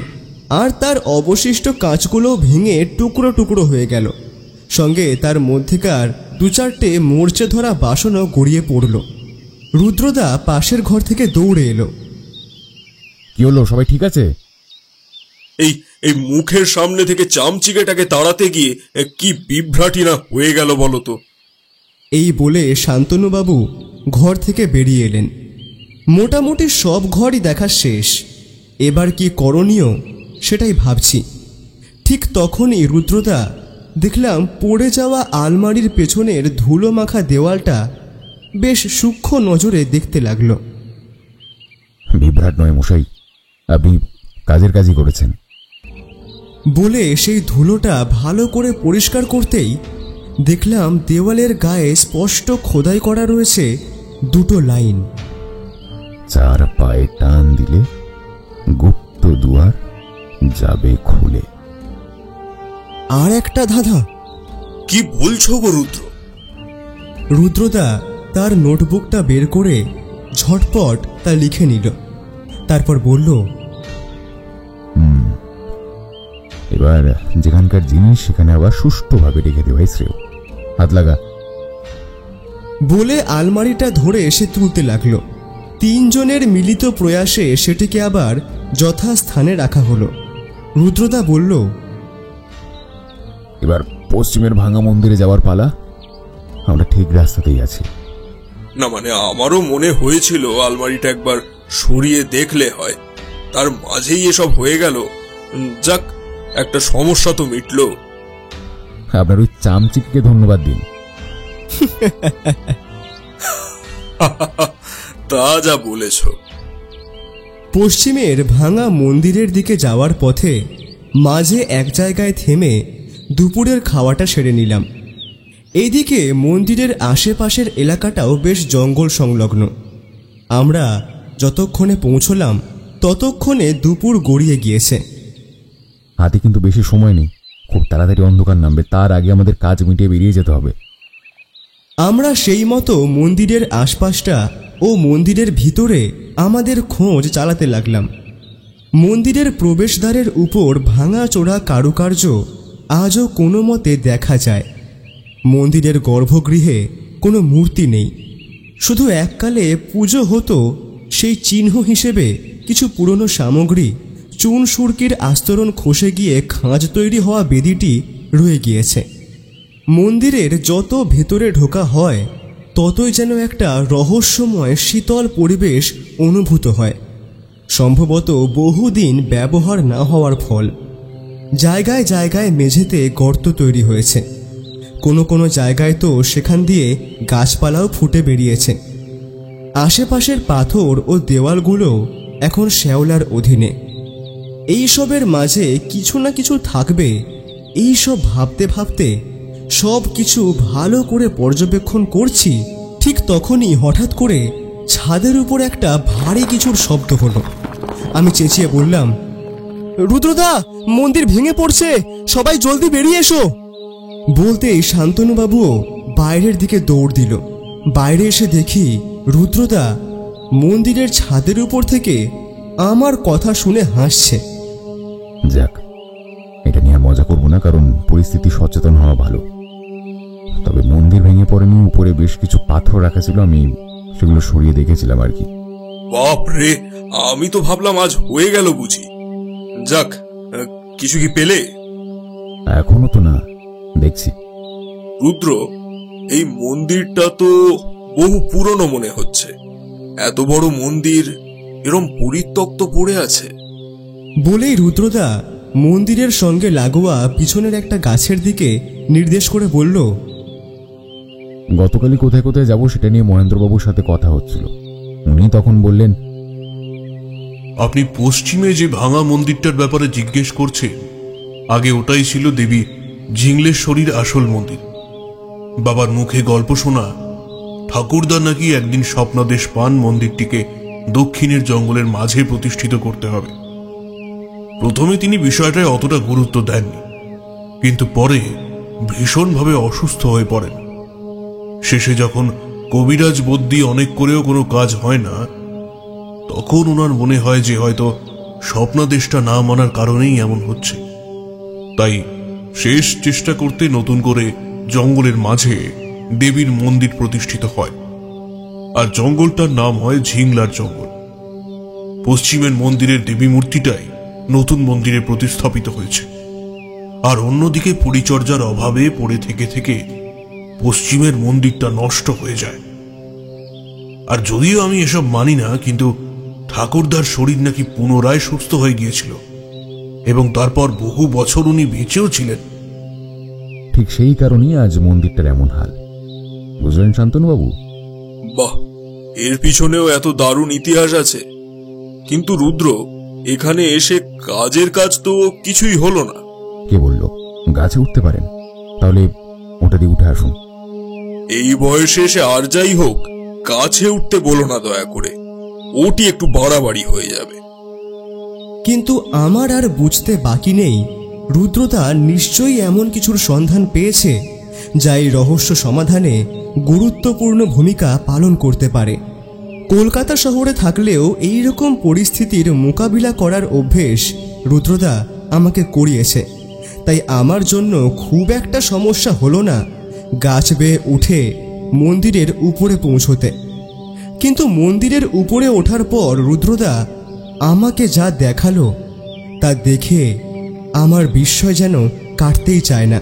আর তার অবশিষ্ট কাঁচগুলো ভেঙে টুকরো টুকরো হয়ে গেল। সঙ্গে তার মধ্যেকার দু চারটে মরচে ধরা বাসনও গড়িয়ে পড়ল। রুদ্রদা পাশের ঘর থেকে দৌড়ে এলো। কি হলো, সবাই ঠিক আছে? এই এই মুখের সামনে থেকে চামচিকেটাকে তাড়াতে গিয়ে কি বিভ্রাটি না হয়ে গেল বলো তো। এই বলে শান্তনুবাবু ঘর থেকে বেরিয়ে এলেন। মোটামুটি সব ঘরই দেখা শেষ, এবার কি করণীয় সেটাই ভাবছি। ঠিক তখনই রুদ্রদা দেখলাম পড়ে যাওয়া আলমারির পেছনের ধুলো মাখা দেওয়ালটা বেশ সূক্ষ্ম নজরে দেখতে লাগলো। বিভ্রাট নয় মশাই, আপনি কাজের কাজই করেছেন বলে সেই ধুলোটা ভালো করে পরিষ্কার করতেই দেখলাম দেওয়ালের গায়ে স্পষ্ট খোদাই করা রয়েছে দুটো লাইন। চার পায়ে টান দিলে গুপ্ত দুয়ার যাবে খুলে। আর একটা ধাঁধা। কি বলছো গো রুদ্র? রুদ্রদা তার নোটবুকটা বের করে ঝটপট তা লিখে নিল, তারপর বলল, এবার যেখানকার জিনিস সেখানে আবার সুষ্ঠুভাবে রেখে দেওয়াই শ্রেয়। হাত লাগা। বলে আলমারিটা ধরে এসে তুলতে লাগলো। তিনজনের মিলিত প্রয়াসে সেটিকে আবার যথাস্থানে রাখা হলো। রুদ্রদা বলল, এবার পশ্চিমের ভাঙা মন্দিরে যাওয়ার পালা। আমরা ঠিক রাস্তাতেই আছি। না মানে আমারও মনে হয়েছিল আলমারিটা একবার সরিয়ে দেখলে হয়, তার মাঝেই এসব হয়ে গেল। যাক, একটা সমস্যা তো মিটলো। আপনার ওই চামচিককে ধন্যবাদ দিন। তা যা বলেছ। পশ্চিমের ভাঙা মন্দিরের দিকে যাওয়ার পথে মাঝে এক জায়গায় থেমে দুপুরের খাওয়াটা সেরে নিলাম। এইদিকে মন্দিরের আশেপাশের এলাকাটাও বেশ জঙ্গল সংলগ্ন। আমরা যতক্ষণে পৌঁছলাম ততক্ষণে দুপুর গড়িয়ে গিয়েছে। হাতে কিন্তু বেশি সময় নেই, খুব তাড়াতাড়ি অন্ধকার নামবে, তার আগে আমাদের কাজ মিটিয়ে বেরিয়ে যেতে হবে। আমরা সেই মতো মন্দিরের আশপাশটা ও মন্দিরের ভিতরে আমাদের খোঁজ চালাতে লাগলাম। মন্দিরের প্রবেশদ্বারের উপর ভাঙাচোরা কারুকার্য আজও কোনো মতে দেখা যায়। মন্দিরের গর্ভগৃহে কোনো মূর্তি নেই, শুধু এককালে পুজো হতো সেই চিহ্ন হিসেবে কিছু পুরনো সামগ্রী, চুন সুরকির আস্তরণ খসে গিয়ে খাঁজ তৈরি হওয়া বেদিটি রয়ে গিয়েছে। মন্দিরের যত ভেতরে ঢোকা হয় ততই যেন একটা রহস্যময় শীতল পরিবেশ অনুভূত হয়, সম্ভবত বহুদিন ব্যবহার না হওয়ার ফল। জায়গায় জায়গায় মেঝেতে গর্ত তৈরি হয়েছে, কোনো কোনো জায়গায় তো সেখান দিয়ে গাছপালাও ফুটে বেরিয়েছে। আশেপাশের পাথর ও দেওয়ালগুলো এখন শ্যাওলার অধীনে। এইসবের মাঝে কিছু না কিছু থাকবে, এইসব ভাবতে ভাবতে সব কিছু ভালো করে পর্যবেক্ষণ করছি, ঠিক তখনই হঠাৎ করে ছাদের উপর একটা ভারী কিছুর শব্দ হলো। আমি চেঁচিয়ে বললাম, রুদ্রদা, মন্দির ভেঙে পড়ছে, সবাই জলদি বেরিয়ে এসো। বলতেই শান্তনুবাবুও বাইরের দিকে দৌড় দিল। বাইরে এসে দেখি রুদ্রদা মন্দিরের ছাদের উপর থেকে আমার কথা শুনে হাসছে। যাক, এটা নিয়ে মজা করবো না, কারণ পরিস্থিতি সচেতন হওয়া ভালো। তবে মন্দির ভেঙে পড়েনি, উপরে বেশ কিছু পাথর রাখা ছিল, আমি সেগুলো সরিয়ে দেখেছিলাম আর কি। বাপ রে, আমি তো ভাবলাম আজ হয়ে গেল বুঝি। যাক, কিছু কি পেলে? এখনো তো না, দেখছি। রুদ্র, এই মন্দিরটা তো বহু পুরনো মনে হচ্ছে। এত বড় মন্দির এরম পরিত্যক্ত পড়ে আছে। বলেই রুদ্রদা মন্দিরের সঙ্গে লাগোয়া পিছনের একটা গাছের দিকে নির্দেশ করে বলল, গতকালই কোথায় কোথায় যাব সেটা নিয়ে মহেন্দ্রবাবুর সাথে কথা হচ্ছিল। উনি তখন বললেন, আপনি পশ্চিমে যে ভাঙা মন্দিরটার ব্যাপারে জিজ্ঞেস করছেন, আগে ওটাই ছিল দেবী ঝিংলেশ্বরীর আসল মন্দির। বাবার মুখে গল্প শোনা ঠাকুরদা নাকি একদিন স্বপ্নাদেশ পান মন্দিরটিকে দক্ষিণের জঙ্গলের মাঝে প্রতিষ্ঠিত করতে হবে। প্রথমে তিনি বিষয়টায় অতটা গুরুত্ব দেননি, কিন্তু পরে ভীষণভাবে অসুস্থ হয়ে পড়েন। শেষে যখন কবিরাজ বদ্যি অনেক করেও কোনো কাজ হয় না, তখন ওনার মনে হয় যে হয়তো স্বপ্নাদেশটা না মানার কারণেই এমন হচ্ছে। তাই শেষ চেষ্টা করতে নতুন করে জঙ্গলের মাঝে দেবীর মন্দির প্রতিষ্ঠিত হয়, আর জঙ্গলটার নাম হয় ঝিংলার জঙ্গল। পশ্চিমের মন্দিরের দেবী মূর্তিটাই নতুন মন্দিরে প্রতিস্থাপিত হয়েছে, আর অন্যদিকে পরিচর্যার অভাবে পড়ে থেকে থেকে পশ্চিমের মন্দিরটা নষ্ট হয়ে যায়। আর যদিও আমি এসব মানি না, কিন্তু ঠাকুরদার শরীর নাকি পুনরায় সুস্থ হয়ে গিয়েছিল এবং তারপর বহু বছর উনি বেঁচেও ছিলেন। ঠিক সেই কারণেই আজ মন্দিরটার এমন হাল, বুঝলেন শান্তনুবাবু? বাহ, এর পিছনেও এত দারুণ ইতিহাস আছে। কিন্তু রুদ্র, এখানে এসে কাজের কাজ তো কিছুই হলো না। কে বলল গাছে উঠতে পারেন? তাহলে ওটা দিয়ে উঠে আসুন। এই বয়সে এসে আর যাই হোক, গাছে উঠতে বলো না দয়া করে, ওটি একটু বাড়াবাড়ি হয়ে যাবে। কিন্তু আমার আর বুঝতে বাকি নেই, রুদ্রদা নিশ্চয়ই এমন কিছুর সন্ধান পেয়েছে যা এই রহস্য সমাধানে গুরুত্বপূর্ণ ভূমিকা পালন করতে পারে। কলকাতা শহরে থাকলেও এই রকম পরিস্থিতির মোকাবিলা করার অভ্যেস রুদ্রদা আমাকে করিয়েছে, তাই আমার জন্য খুব একটা সমস্যা হলো না গাছ বেয়ে উঠে মন্দিরের উপরে পৌঁছতে। কিন্তু মন্দিরের উপরে ওঠার পর রুদ্রদা আমাকে যা দেখালো তা দেখে আমার বিস্ময় যেন কাটতেই চায় না।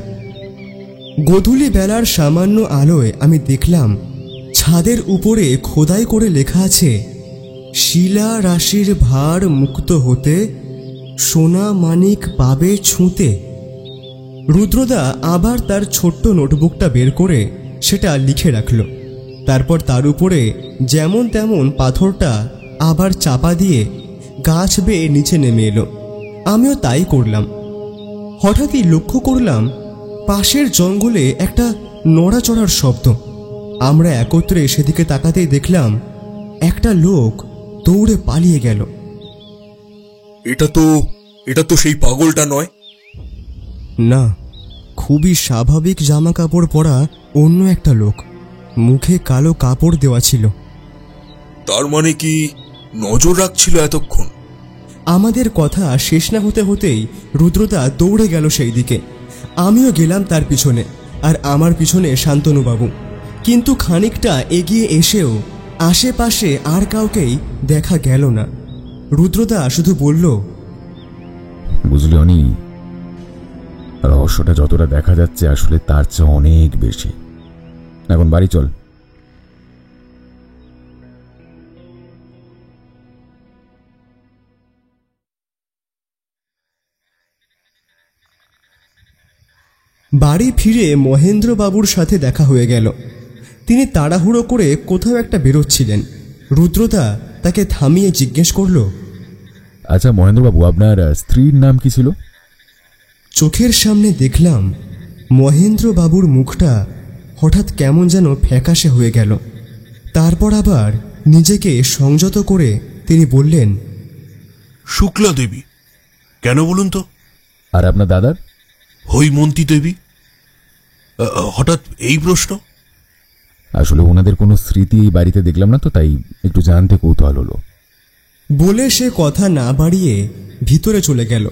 গোধূলি বেলার সামান্য আলোয় আমি দেখলাম ছাদের উপরে খোদাই করে লেখা আছে, শিলা রাশির ভার মুক্ত হতে সোনা মানিক পাবে ছুঁতে। রুদ্রদা আবার তার ছোট্ট নোটবুকটা বের করে সেটা লিখে রাখল। তারপর তার উপরে যেমন তেমন পাথরটা আবার চাপা দিয়ে গাছ বেয়ে নিচে নেমে এলো। আমিও তাই করলাম। হঠাৎই লক্ষ্য করলাম পাশের জঙ্গলে একটা নড়াচড়ার শব্দ। আমরা একত্রে সেদিকে তাকাতেই দেখলাম একটা লোক দৌড়ে পালিয়ে গেল। এটা তো সেই পাগলটা নয়। না, খুবই স্বাভাবিক জামা কাপড় পরা অন্য একটা লোক, মুখে কালো কাপড় দেওয়া ছিল। তার মানে কি নজর রাখছিল এতক্ষণ? আমাদের কথা শেষ না হতে হতেই রুদ্রদা দৌড়ে গেল সেই দিকে। আমিও গেলাম তার পিছনে, আর আমার পিছনে শান্তনুবাবু। কিন্তু খানিকটা এগিয়ে এসেও আশেপাশে আর কাউকেই দেখা গেল না। রুদ্রদা শুধু বলল, বুঝলি অনি, রহস্যটা যতটা দেখা যাচ্ছে আসলে তার চেয়ে অনেক বেশি। এখন বাড়ি চল। বাড়ি ফিরে মহেন্দ্রবাবুর সাথে দেখা হয়ে গেল। তিনি তাড়াহুড়ো করে কোথাও একটা বেরোচ্ছিলেন। রুদ্রদা তাকে থামিয়ে জিজ্ঞেস করল, আচ্ছা মহেন্দ্রবাবু, আপনার স্ত্রীর নাম কি ছিল? চোখের সামনে দেখলাম মহেন্দ্রবাবুর মুখটা হঠাৎ কেমন যেন ফ্যাকাশে হয়ে গেল। তারপর আবার নিজেকে সংযত করে তিনি বললেন, শুক্লা দেবী। কেন বলুন তো? আর আপনার দাদার? হৈমন্তী দেবী। হঠাৎ এই প্রশ্ন? আসলে ওনাদের কোনো স্মৃতি এই বাড়িতে দেখলাম না তো, তাই একটু জানতে কৌতূহল হলো। বলে সে কথা না বাড়িয়ে ভিতরে চলে গেল।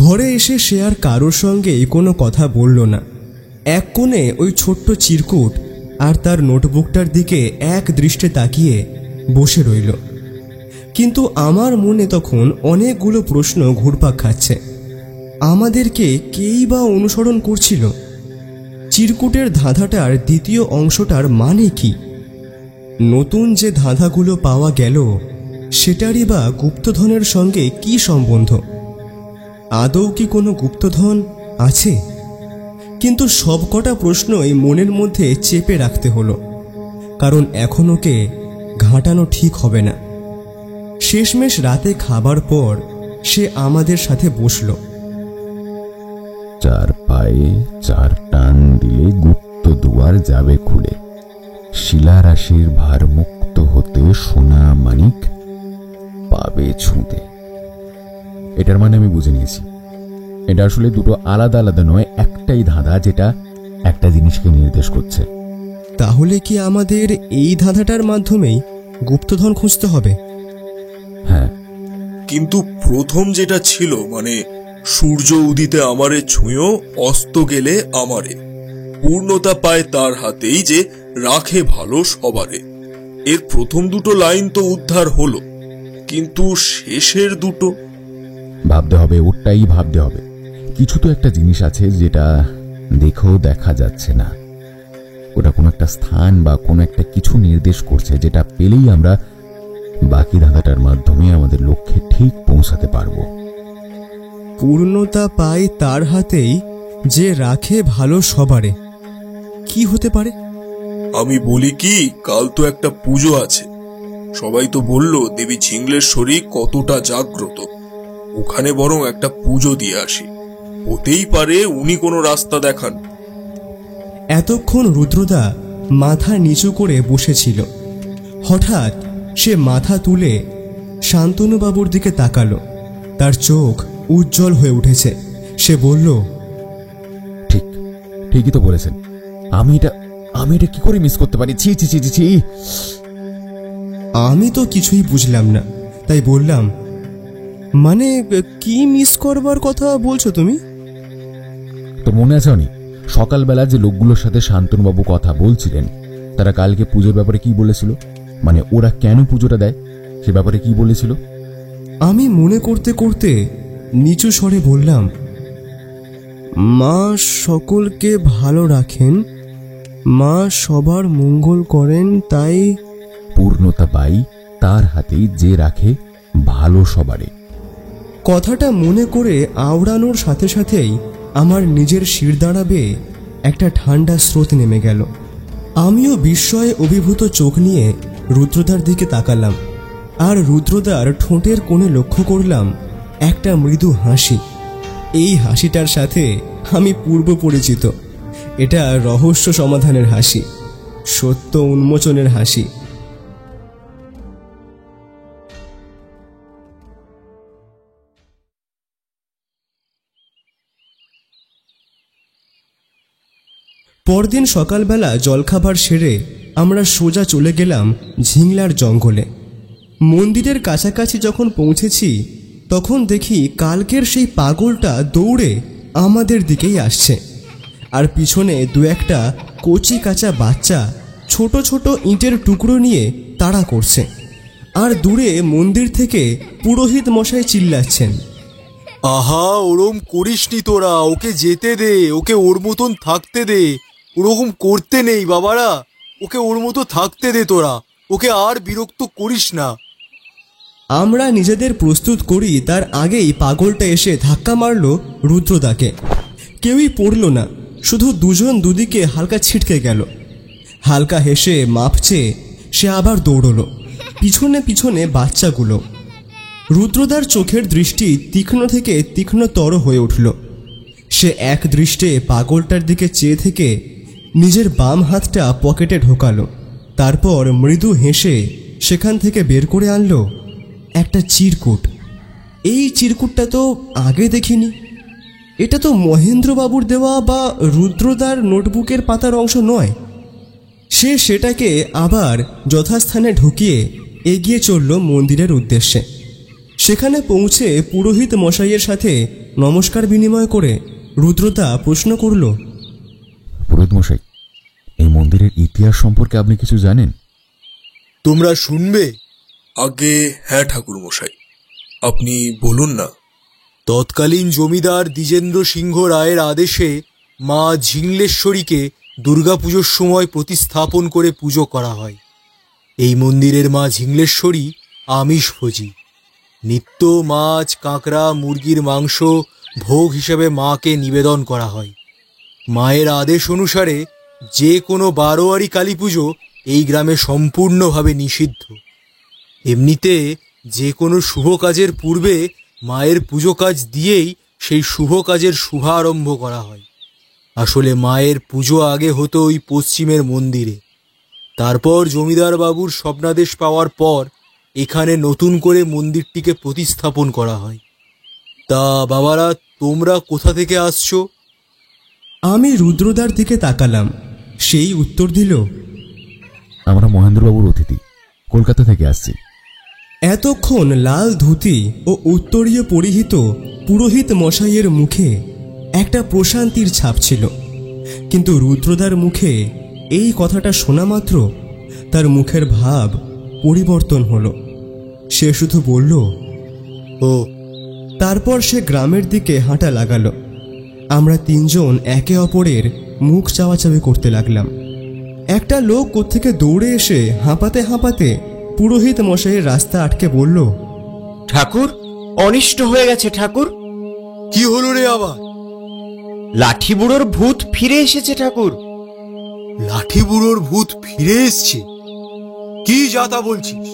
ঘরে এসে সে আর কারোর সঙ্গে কোনো কথা বলল না। এক কোণে ওই ছোট্ট চিরকুট আর তার নোটবুকটার দিকে এক দৃষ্টে তাকিয়ে বসে রইল। কিন্তু আমার মনে তখন অনেকগুলো প্রশ্ন ঘুরপাক খাচ্ছে। আমাদেরকে কেই বা অনুসরণ করছিল? চিরকুটের ধাঁধাটার দ্বিতীয় অংশটার মানে কি? নতুন যে ধাঁধাগুলো পাওয়া গেল সেটারই বা গুপ্তধনের সঙ্গে কি সম্বন্ধ? আদৌ কি কোনো গুপ্তধন আছে? কিন্তু সবকটা প্রশ্নই মনের মধ্যে চেপে রাখতে হলো, কারণ এখন ওকে ঘাঁটানো ঠিক হবে না। শেষমেশ রাতে খাবার পর সে আমাদের সাথে বসল। চার পায়ে চার টান দিলে গুপ্ত দুয়ার যাবে খুলে, শিলারাশির ভার মুক্ত হতে সোনা মানিক পাবে ছুঁতে। এটার মানে আমি বুঝে নিয়েছি, এটা আসলে দুটো আলাদা আলাদা নয়, একটাই ধাঁধা যেটা একটা জিনিসকে নির্দেশ করছে। তাহলে কি আমাদের এই ধাঁধাটার মাধ্যমেই গুপ্তধন খুঁজতে হবে? হ্যাঁ, কিন্তু প্রথম যেটা ছিল, মানে সূর্য উদিতে আমারে ছুঁয়ো, অস্ত গেলে আমারে, পূর্ণতা পায় তার হাতেই যে রাখে ভালো সবারে, এর প্রথম দুটো লাইন তো উদ্ধার হলো, কিন্তু শেষের দুটো? ভাবতে হবে, ওটাই ভাবতে হবে। কিছু তো একটা জিনিস আছে যেটা দেখেও দেখা যাচ্ছে না। ওটা কোনো একটা স্থান বা কোনো একটা কিছু নির্দেশ করছে, যেটা পেলেই আমরা বাকি ধাঁধাটার মাধ্যমে আমাদের লক্ষ্যে ঠিক পৌঁছাতে পারবো। পূর্ণতা পায় তার হাতেই যে রাখে ভালো সবারে, কি হতে পারে? আমি বলি কি, কাল তো একটা পুজো আছে। সবাই তো বলল দেবী ঝিংলেশ্বরী কতটা জাগ্রত, ওখানে বরং একটা পুজো দিয়ে আসি। হতেই পারে উনি কোনো রাস্তা দেখান। এতক্ষণ রুদ্রদা মাথা নিচু করে বসেছিল। হঠাৎ সে মাথা তুলে শান্তনুবাবুর দিকে তাকালো। তার চোখ উজ্জ্বল হয়ে উঠেছে। সে বলল, ঠিকই তো বলেছেন। আমি এটা কি করে মিস করতে পারি? ছি ছি ছি ছি। আমি তো কিছুই বুঝলাম না, তাই বললাম, মানে কি মিস করবার কথা বলছো তুমি? তোর মনে আছে অনি, সকালবেলা যে লোকগুলোর সাথে শান্তনুবাবু কথা বলছিলেন, তারা কালকে পুজোর ব্যাপারে কি বলেছিল? মানে ওরা কেন পুজোটা দেয় সে ব্যাপারে কি বলেছিল? আমি মনে করতে করতে নিচু স্বরে বললাম, মা সকলকে ভালো রাখেন, মা সবার মঙ্গল করেন, তাই পূর্ণতা পাই তার হাতেই যে রাখে ভালো সবারে। কথাটা মনে করে আওড়ানোর সাথে সাথেই আমার নিজের শিরদাঁড়া বেয়ে একটা ঠান্ডা স্রোত নেমে গেল। আমিও বিস্ময়ে অভিভূত চোখ নিয়ে রুদ্রদার দিকে তাকালাম, আর রুদ্রদার ঠোঁটের কোণে লক্ষ্য করলাম একটা মৃদু হাসি। এই হাসিটার সাথে আমি পূর্ব পরিচিত। এটা রহস্য সমাধানের হাসি, সত্য উন্মোচনের হাসি। পরদিন সকালবেলা জলখাবার সেরে আমরা সোজা চলে গেলাম ঝিংলার জঙ্গলে। মন্দিরের কাছাকাছি যখন পৌঁছেছি তখন দেখি কালকের সেই পাগলটা দৌড়ে আমাদের দিকেই আসছে, আর পিছনে দু একটা কচি কাঁচা বাচ্চা ছোট ছোট ইটের টুকরো নিয়ে তাড়া করছে। আর দূরে মন্দির থেকে পুরোহিত মশাই চিল্লাচ্ছেন, আহা, ওরম করিসনি তোরা, ওকে যেতে দে, ওকে ওর মতন থাকতে দে, ওরকম করতে নেই বাবারা, ওকে ওর মতো থাকতে দে তোরা, ওকে আর বিরক্ত করিস না। আমরা নিজেদের প্রস্তুত করি তার আগেই পাগলটা এসে ধাক্কা মারল রুদ্রদাকে। কেউই পড়ল না, শুধু দুজন দুদিকে হালকা ছিটকে গেল। হালকা হেসে মাপ চেয়ে সে আবার দৌড়ল, পিছনে পিছনে বাচ্চাগুলো। রুদ্রদার চোখের দৃষ্টি তীক্ষ্ণ থেকে তীক্ষ্ণতর হয়ে উঠল। সে এক দৃষ্টে পাগলটার দিকে চেয়ে থেকে নিজের বাম হাতটা পকেটে ঢোকালো, তারপর মৃদু হেসে সেখান থেকে বের করে আনলো একটা চিরকুট। এই চিরকুটটা তো আগে দেখিনি। এটা তো মহেন্দ্রবাবুর দেওয়া বা রুদ্রদার নোটবুকের পাতার অংশ নয়। সে সেটাকে আবার যথাস্থানে ঢুকিয়ে এগিয়ে চলল মন্দিরের উদ্দেশ্যে। সেখানে পৌঁছে পুরোহিত মশাইয়ের সাথে নমস্কার বিনিময় করে রুদ্রদা প্রশ্ন করল, পুরোহিত মশাই, এই মন্দিরের ইতিহাস সম্পর্কে আপনি কিছু জানেন? তোমরা শুনবে? আগে হ্যাঁ ঠাকুর মশাই, আপনি বলুন না। তৎকালীন জমিদার দ্বিজেন্দ্র সিংহ রায়ের আদেশে মা ঝিংলেশ্বরীকে দুর্গাপুজোর সময় প্রতিস্থাপন করে পুজো করা হয়। এই মন্দিরের মা ঝিংলেশ্বরী আমিষভোজী। নিত্য মাছ, কাঁকড়া, মুরগির মাংস ভোগ হিসেবে মাকে নিবেদন করা হয়। মায়ের আদেশ অনুসারে যে কোনো বারোয়ারি কালী পুজো এই গ্রামে সম্পূর্ণভাবে নিষিদ্ধ। এমনিতে যে কোনো শুভ কাজের পূর্বে মায়ের পুজো কাজ দিয়েই সেই শুভ কাজের শুভারম্ভ করা হয়। আসলে মায়ের পুজো আগে হতো ওই পশ্চিমের মন্দিরে। তারপর জমিদার বাবুর স্বপ্নাদেশ পাওয়ার পর এখানে নতুন করে মন্দিরটিকে প্রতিস্থাপন করা হয়। তা বাবারা, তোমরা কোথা থেকে আসছো? আমি রুদ্রদার দিকে তাকালাম। সেই উত্তর দিল, আমরা মহেন্দ্রবাবুর অতিথি, কলকাতা থেকে আসছি। এতক্ষণ লাল ধুতি ও উত্তরীয় পরিহিত পুরোহিত মশাইয়ের মুখে একটা প্রশান্তির ছাপ ছিল, কিন্তু রুদ্রদার মুখে এই কথাটা শোনা মাত্র তার মুখের ভাব পরিবর্তন হলো। সে শুধু বলল, ও। তারপর সে গ্রামের দিকে হাঁটা লাগালো। আমরা তিনজন একে অপরের মুখ চাওয়াচাওয়ি করতে লাগলাম। একটা লোক কোত্থেকে দৌড়ে এসে হাঁপাতে হাঁপাতে পুরোহিত মশাইয়ের রাস্তা আটকে বলল, ঠাকুর, অনিষ্ট হয়ে গেছে ঠাকুর। কি হলো রে আবার? লাঠি বুড়োর ভূত ফিরে এসেছে ঠাকুর। লাঠি বুড়োর ভূত ফিরে এসছে? কি যাতা বলছিস?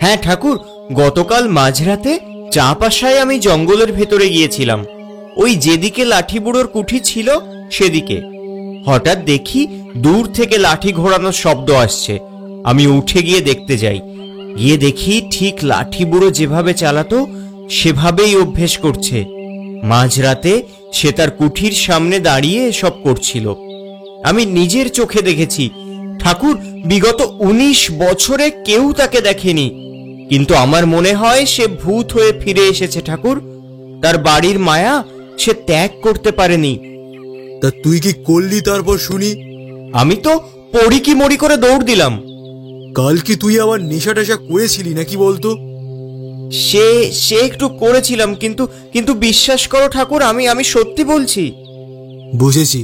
হ্যাঁ ঠাকুর, গতকাল মাঝরাতে চাপাশায় আমি জঙ্গলের ভেতরে গিয়েছিলাম। ওই যেদিকে লাঠি বুড়োর কুঠি ছিল সেদিকে। হঠাৎ দেখি দূর থেকে লাঠি ঘোরানোর শব্দ আসছে। আমি উঠে গিয়ে দেখতে যাই। গিয়ে দেখি ঠিক লাঠি বুড়ো যেভাবে চালাতো সেভাবেই অভ্যেস করছে। মাঝরাতে সে তার কুঠির সামনে দাঁড়িয়ে সব করছিল। আমি নিজের চোখে দেখেছি ঠাকুর। বিগত 19 বছরে কেউ তাকে দেখেনি, কিন্তু আমার মনে হয় সে ভূত হয়ে ফিরে এসেছে ঠাকুর। তার বাড়ির মায়া সে ত্যাগ করতে পারেনি। তা তুই কি করলি তারপর শুনি? আমি তো পড়ি কি মরি করে দৌড় দিলাম। কাল কি তুই আবার নেশা টেশা করেছিলি নাকি বলতো? সে একটু করেছিলাম, কিন্তু বিশ্বাস করো ঠাকুর, আমি সত্যি বলছি। বুঝেছি,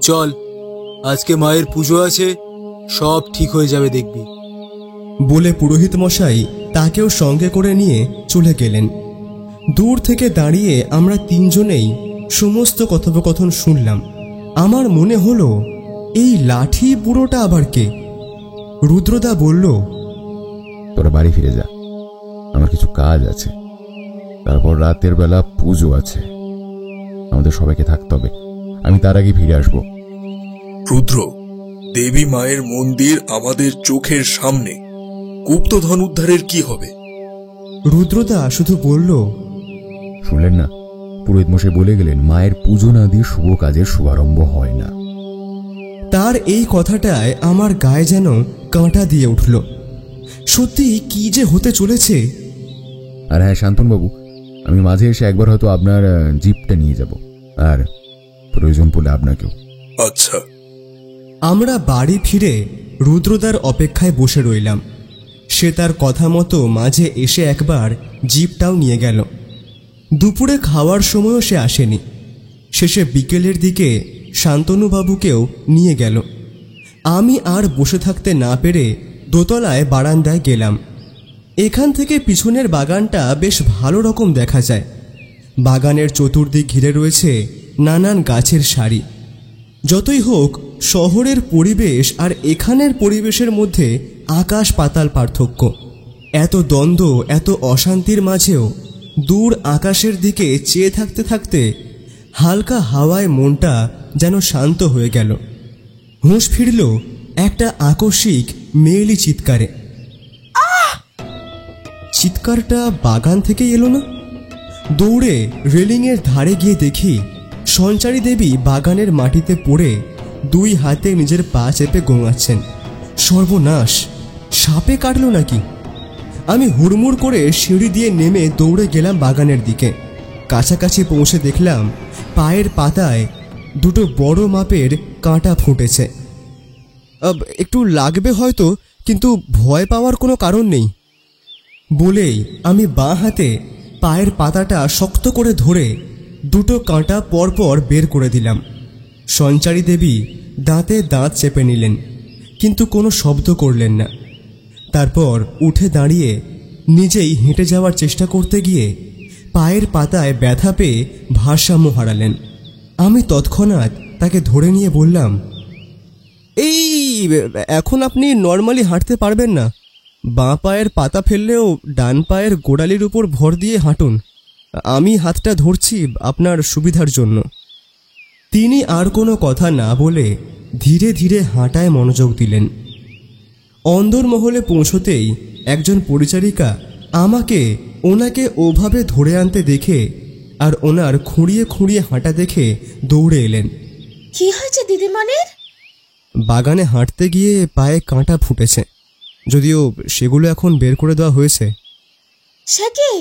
চল, আজকে মায়ের পুজো আছে, সব ঠিক হয়ে যাবে দেখবি। বলে পুরোহিত মশাই তাকেও সঙ্গে করে নিয়ে চলে গেলেন। দূর থেকে দাঁড়িয়ে আমরা তিনজনেই সমস্ত কথোপকথন শুনলাম। আমার মনে হলো এই লাঠি বুড়োটা আবার কে? রুদ্রদা বলল, তোরা বাড়ি ফিরে যা, আমার কিছু কাজ আছে, তারপর রাতের বেলা পুজো আছে, আমাদের সবাইকে থাকতে হবে, আমি তার আগে ফিরে আসবো। রুদ্র, দেবী মায়ের মন্দির আমাদের চোখের সামনে, গুপ্তধন উদ্ধারের কি হবে? রুদ্রদা শুধু বলল, শুনলেন না, পুরোহিত মশাই বলে গেলেন মায়ের পুজো না দিয়ে শুভ কাজের শুভারম্ভ হয় না। তার এই কথাটায় আমার গায়ে যেন কাঁটা দিয়ে উঠল। সত্যি কি যে হতে চলেছে। আর হ্যাঁ শান্তনবাবু, আমি মাঝে এসে একবার হয়তো আপনার জিপটা নিয়ে যাব, আর প্রয়োজন পড়লে আপনাকেও। আচ্ছা। আমরা বাড়ি ফিরে রুদ্রদার অপেক্ষায় বসে রইলাম। সে তার কথা মতো মাঝে এসে একবার জিপটাও নিয়ে গেল। দুপুরে খাওয়ার সময়ও সে আসেনি। শেষে বিকেলের দিকে শান্তনুবাবুকেও নিয়ে গেল। আমি আর বসে থাকতে না পেরে দোতলায় বারান্দায় গেলাম। এখান থেকে পিছনের বাগানটা বেশ ভালো রকম দেখা যায়। বাগানের চতুর্দিক ঘিরে রয়েছে নানান গাছের সারি। যতই হোক, শহরের পরিবেশ আর এখানের পরিবেশের মধ্যে আকাশ পাতাল পার্থক্য। এত দ্বন্দ্ব, এত অশান্তির মাঝেও দূর আকাশের দিকে চেয়ে থাকতে থাকতে হালকা হাওয়ায় মনটা যেন শান্ত হয়ে গেল। হুঁশ ফিরল একটা আকস্মিক মেয়েলি চিৎকারে। চিৎকারটা বাগান থেকে এলো না। দৌড়ে রেলিংয়ের ধারে গিয়ে দেখি সঞ্চারী দেবী বাগানের মাটিতে পড়ে দুই হাতে নিজের পা চেপে গোঙাচ্ছেন। সর্বনাশ, সাপে কাটল নাকি? আমি হুড়মুড় করে সিঁড়ি দিয়ে নেমে দৌড়ে গেলাম বাগানের দিকে। কাছাকাছি পৌঁছে দেখলাম পায়ের পাতায় দুটো বড় মাপের কাঁটা ফুটেছে। একটু লাগবে হয়তো, কিন্তু ভয় পাওয়ার কোনো কারণ নেই বলেই আমি বাঁ হাতে পায়ের পাতাটা শক্ত করে ধরে দুটো কাঁটা পরপর বের করে দিলাম। সঞ্চারী দেবী দাঁতে দাঁত চেপে নিলেন, কিন্তু কোনো শব্দ করলেন না। তারপর উঠে দাঁড়িয়ে নিজেই হেঁটে যাওয়ার চেষ্টা করতে গিয়ে পায়ের পাতায় ব্যথা পেয়ে ভারসাম্য হারালেন। আমি তৎক্ষণাৎ তাকে ধরে নিয়ে বললাম, এই এখন আপনি নর্মালি হাঁটতে পারবেন না। বাঁ পায়ের পাতা ফেললেও ডান পায়ের গোড়ালির উপর ভর দিয়ে হাঁটুন। আমি হাতটা ধরছি আপনার সুবিধার জন্য। তিনি আর কোনো কথা না বলে ধীরে ধীরে হাঁটায় মনোযোগ দিলেন। অন্দরমহলে পৌঁছতেই একজন পরিচারিকা আমাকে ওনাকে ওভাবে ধরে আনতে দেখে আর ওনার খুঁড়িয়ে খুঁড়িয়ে হাঁটা দেখে দৌড়ে এলেন। কি হয়েছে দিদিমণির? বাগানে হাঁটতে গিয়ে পায়ে কাঁটা ফুটেছে, যদিও সেগুলো এখন বের করে দেওয়া হয়েছে। সে কি?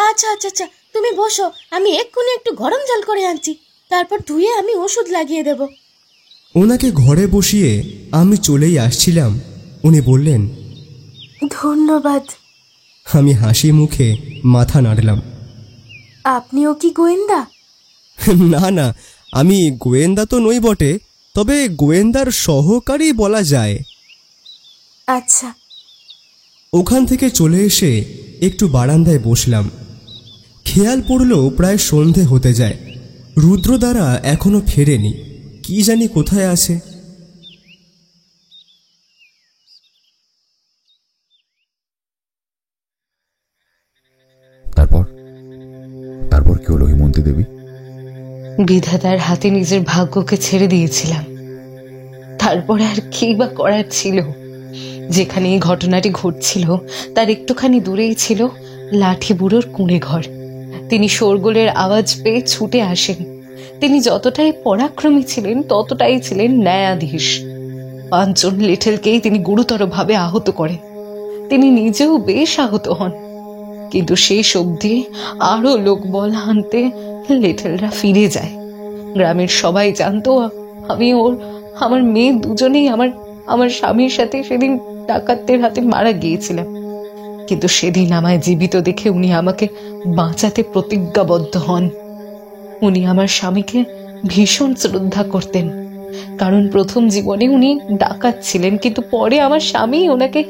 আচ্ছা আচ্ছা আচ্ছা, তুমি বসো, আমি এক্ষুনি একটু গরম জল করে আনছি, তারপর ধুয়ে আমি ওষুধ লাগিয়ে দেব। ওনাকে ঘরে বসিয়ে আমি চলেই আসছিলাম, উনি বললেন, ধন্যবাদ। আমি হাসি মুখে মাথা নাড়লাম। আপনিও কি গোয়েন্দা? না না, আমি গোয়েন্দা তো নই বটে, তবে গোয়েন্দার সহকারী বলা যায়। আচ্ছা। ওখান থেকে চলে এসে একটু বারান্দায় বসলাম। খেয়াল পড়ল প্রায় সন্ধে হতে যায়। রুদ্রদ্বারা এখনো ফেরেনি, কি জানি কোথায় আছে। তারপর কি হলো হেমন্তী দেবী? বিধাতার হাতে নিজের ভাগ্যকে ছেড়ে দিয়েছিলাম। তারপরে আর কি বা করার ছিল? যেখানে এই ঘটনাটি ঘটছিল তার একটুখানি দূরেই ছিল লাঠি বুড়োর কুঁড়ে ঘর। তিনি শোরগোলের আওয়াজ পেয়ে ছুটে আসেন। তিনি যতটাই পরাক্রমী ছিলেন ততটাই ছিলেন ন্যায়াধীশ। 5 জন লিটলকেই তিনি গুরুতরভাবে আহত করেন। তিনি নিজেও বেশ আহত হন, কিন্তু শেষ অবধি আরো লোকবল আনতে লিটলরা ফিরে যায়। গ্রামের সবাই জানতো আমার মেয়ে দুজনেই আমার স্বামীর সাথে সেদিন ডাকাতদের হাতে মারা গিয়েছিলাম। কিন্তু সেদিন আমায় জীবিত দেখে উনি আমাকে বাঁচাতে প্রতিজ্ঞাবদ্ধ হন। উনি আমার স্বামীকে ভীষণ শ্রদ্ধা করতেন, কারণ প্রথম জীবনে উনি ডাকাত ছিলেন, কিন্তু পরে আমার স্বামী ওনাকে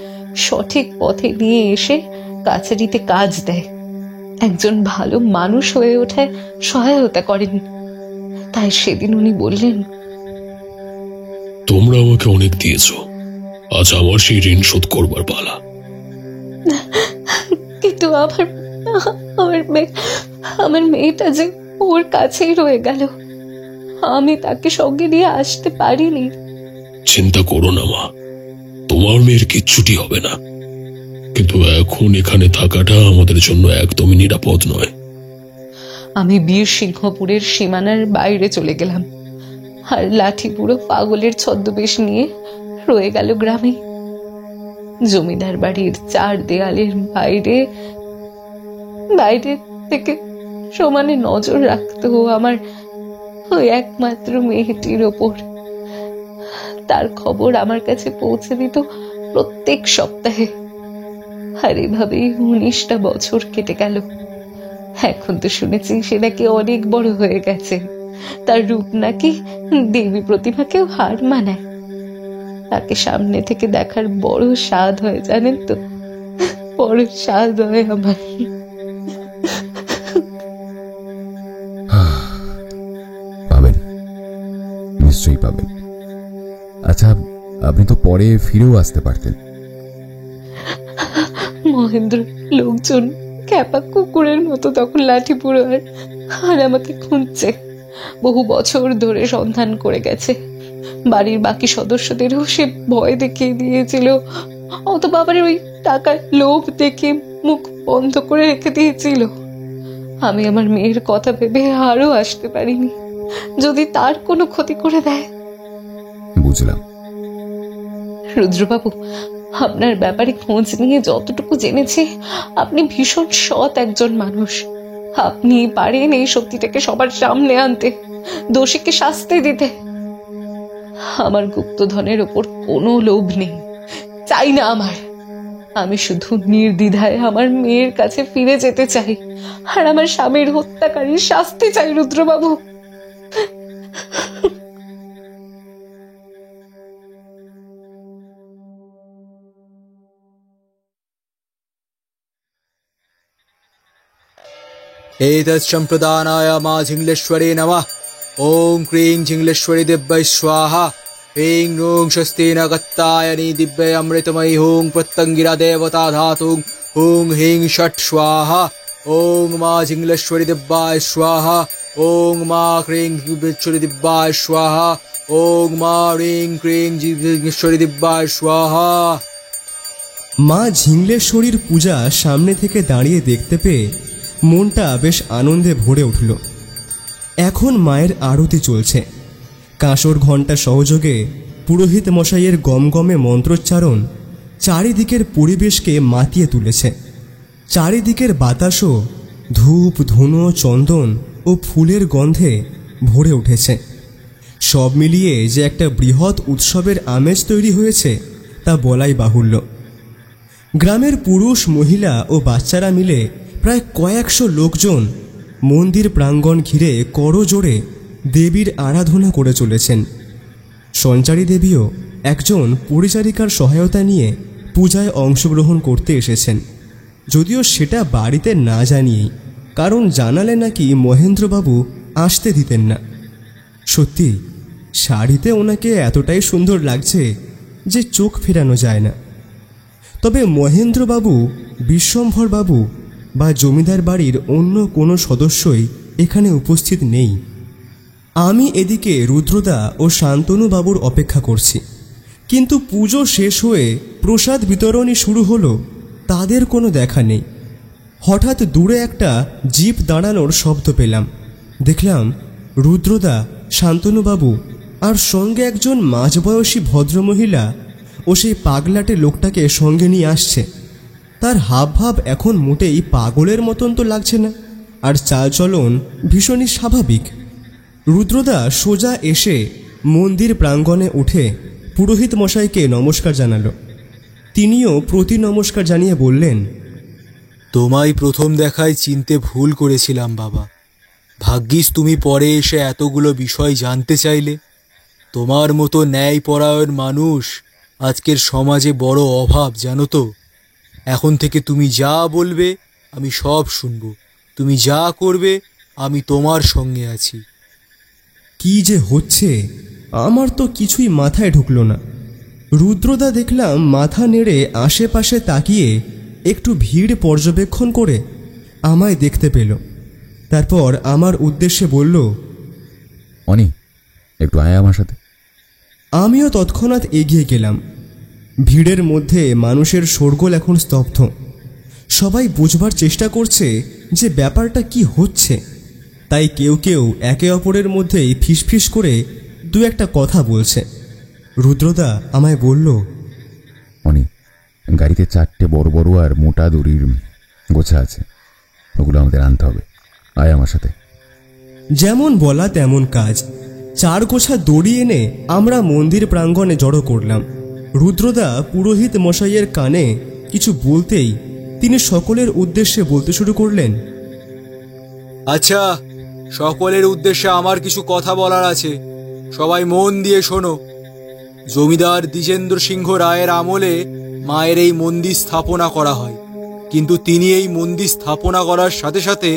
সঠিক পথে নিয়ে এসে কাছারিতে কাজ দেয়, একজন ভালো মানুষ হয়ে ওঠায় সহায়তা করেন। তাই সেদিন উনি বললেন, তোমরা আমাকে অনেক দিয়েছ, আজ আমার সেই ঋণ শোধ করবার পালা। কিন্তু আমার মেয়েটা যে ওর কাছেই রয়ে গেল, আমি তাকে সঙ্গে নিয়ে আসতে পারিনি। চিন্তা করো না মা, তোমার মেয়ের কিচ্ছুটি হবে না। কিন্তু এখন এখানে থাকাটা আমাদের জন্য একদমই নিরাপদ নয়। আমি বীর সিংহপুরের সীমানার বাইরে চলে গেলাম, আর লাঠি পুরো পাগলের ছদ্মবেশ নিয়ে রয়ে গেল গ্রামে। জমিদার বাড়ির 4 দেয়ালের বাইরে থেকে সমানে নজর রাখতো আমার ওই একমাত্র মেয়েটির ওপর। তার খবর আমার কাছে পৌঁছে দিত প্রত্যেক সপ্তাহে। আর এভাবেই 19টা বছর কেটে গেল। এখন তো শুনেছি সে নাকি অনেক বড় হয়ে গেছে, তার রূপ নাকি দেবী প্রতিমাকেও হার মানায়। তাকে সামনে থেকে দেখার বড় স্বাদ হয়, জানেন তো, বড় স্বাদ হয় আমার। পাবেন, নিশ্চয়ই পাবেন। আচ্ছা, আপনি তো পরে ফিরেও আসতে পারতেন। মহেন্দ্র লোকজন ক্যাপা কুকুরের মতো তখন লাঠি পুরো আর আমাকে খুঁজছে। বহু বছর ধরে সন্ধান করে গেছে। বাড়ির বাকি সদস্যদেরও সে ভয় দেখিয়ে দিয়েছিল, অথবা আবার ওই টাকার লোভ দেখে মুখ বন্ধ করে রেখে দিয়েছিল। আমি আমার মেয়ের কথা ভেবে আরো আসতে পারিনি, যদি তার কোনো ক্ষতি করে দেয়। বুঝলাম। রুদ্রবাবু, আপনার ব্যাপারে খোঁজ নিয়ে যতটুকু জেনেছি, আপনি ভীষণ সৎ একজন মানুষ। আপনি পারেন এই সত্যিটাকে সবার সামনে আনতে, দোষীকে শাস্তি দিতে। আমার গুপ্তধনের ওপর কোনো লোভ নেই, চাই না আমার। আমি শুধু নির্দ্বিধায় আমার মেয়ের কাছে ফিরে যেতে চাই, আর আমার স্বামীর হত্যাকারীর শাস্তি চাই। রুদ্রবাবু, एतत्सम्प्रदानाय मा झिङ्गलेश्वरी नमः। ॐ क्रीं झिङ्गलेश्वरी दिव्यै स्वाहा। ह्रीं ह्रूं स्वस्ति न गत्तायनी दिव्यै अमृतमयी। ॐ प्रत्यङ्गिरा देवता धातुं। ॐ ह्रीं षट् स्वाहा। ॐ मा झिङ्गलेश्वरी दिव्याय स्वाहा। ॐ मा क्रीं झिङ्गलेश्वरी दिव्याय स्वाहा। ॐ मा ह्रीं क्रीं झिङ्गलेश्वरी दिव्याय स्वाहा। মা ঝিংলেশ্বরীর পূজা সামনে থেকে দাঁড়িয়ে দেখতে পেয়ে মনটা বেশ আনন্দে ভরে উঠল। এখন মায়ের আরতি চলছে। কাঁসর ঘণ্টা সহযোগে পুরোহিত মশাইয়ের গমগমে মন্ত্রোচ্চারণ চারিদিকের পরিবেশকে মাতিয়ে তুলেছে। চারিদিকের বাতাসও ধূপ, ধুনো, চন্দন ও ফুলের গন্ধে ভরে উঠেছে। সব মিলিয়ে যে একটা বৃহৎ উৎসবের আমেজ তৈরি হয়েছে তা বলাই বাহুল্য। গ্রামের পুরুষ, মহিলা ও বাচ্চারা মিলে প্রায় কয়েকশো লোকজন মন্দির প্রাঙ্গণ ঘিরে করজোড়ে দেবীর আরাধনা করে চলেছেন। সঞ্চারী দেবীও একজন পরিচারিকার সহায়তা নিয়ে পূজায় অংশগ্রহণ করতে এসেছেন, যদিও সেটা বাড়িতে না জানিয়েই, কারণ জানালে নাকি মহেন্দ্রবাবু আসতে দিতেন না। সত্যি শাড়িতে ওনাকে এতটাই সুন্দর লাগছে যে চোখ ফেরানো যায় না। তবে মহেন্দ্রবাবু, বিশ্বম্ভরবাবু বা জমিদার বাড়ির অন্য কোনো সদস্যই এখানে উপস্থিত নেই। আমি এদিকে রুদ্রদা ও শান্তনুবাবুর অপেক্ষা করছি, কিন্তু পুজো শেষ হয়ে প্রসাদ বিতরণী শুরু হলো, তাদের কোনো দেখা নেই। হঠাৎ দূরে একটা জিপ দাঁড়ানোর শব্দ পেলাম। দেখলাম রুদ্রদা, শান্তনুবাবু আর সঙ্গে একজন মাঝবয়সী ভদ্রমহিলা ও সেই পাগলাটে লোকটাকে সঙ্গে নিয়ে আসছে। তার হাবভাব এখন মোটেই পাগলের মতন তো লাগছে না, আর চালচলন ভীষণই স্বাভাবিক। রুদ্রদা সোজা এসে মন্দির প্রাঙ্গণে উঠে পুরোহিত মশাইকে নমস্কার জানালো। তিনিও প্রতি নমস্কার জানিয়ে বললেন, তোমায় প্রথম দেখায় চিনতে ভুল করেছিলাম বাবা। ভাগ্যিস তুমি পরে এসে এতগুলো বিষয় জানতে চাইলে। তোমার মতো ন্যায়পরায়ণ মানুষ আজকের সমাজে বড় অভাব, জানো তো। এখন থেকে তুমি যা বলবে আমি সব শুনবো, তুমি যা করবে আমি তোমার সঙ্গে আছি। কি যে হচ্ছে আমার তো কিছুই মাথায় ঢুকলো না। রুদ্রদা দেখলাম মাথা নেড়ে আশেপাশে তাকিয়ে একটু ভিড় পর্যবেক্ষণ করে আমায় দেখতে পেল। তারপর আমার উদ্দেশ্যে বলল, অনি, একটু আয় আমার সাথে। আমিও তৎক্ষণাৎ এগিয়ে গেলাম। ভিড়ের মধ্যে মানুষের শোরগোল এখন স্তব্ধ। সবাই বুঝবার চেষ্টা করছে যে ব্যাপারটা কি হচ্ছে, তাই কেউ কেউ একে অপরের মধ্যেই ফিসফিস করে দু একটা কথা বলছে। রুদ্রদা আমায় বলল, অনি, গাড়িতে 4টে বড় বড় আর মোটা দড়ির গোছা আছে, ওগুলো আমাদের আনতে হবে। আয় আমার সাথে। যেমন বলা তেমন কাজ। 4 গোছা দড়ি এনে আমরা মন্দির প্রাঙ্গণে জড়ো করলাম। রুদ্রদা পুরোহিত মশাইয়ের কানে কিছু বলতেই তিনি সকলের উদ্দেশ্যে বলতে শুরু করলেন, আচ্ছা, সকলের উদ্দেশ্যে আমার কিছু কথা বলার আছে, সবাই মন দিয়ে শোনো। জমিদার দ্বিজেন্দ্র সিংহ রায়ের আমলে মায়ের এই মন্দির স্থাপনা করা হয়, কিন্তু তিনি এই মন্দির স্থাপনা করার সাথে সাথে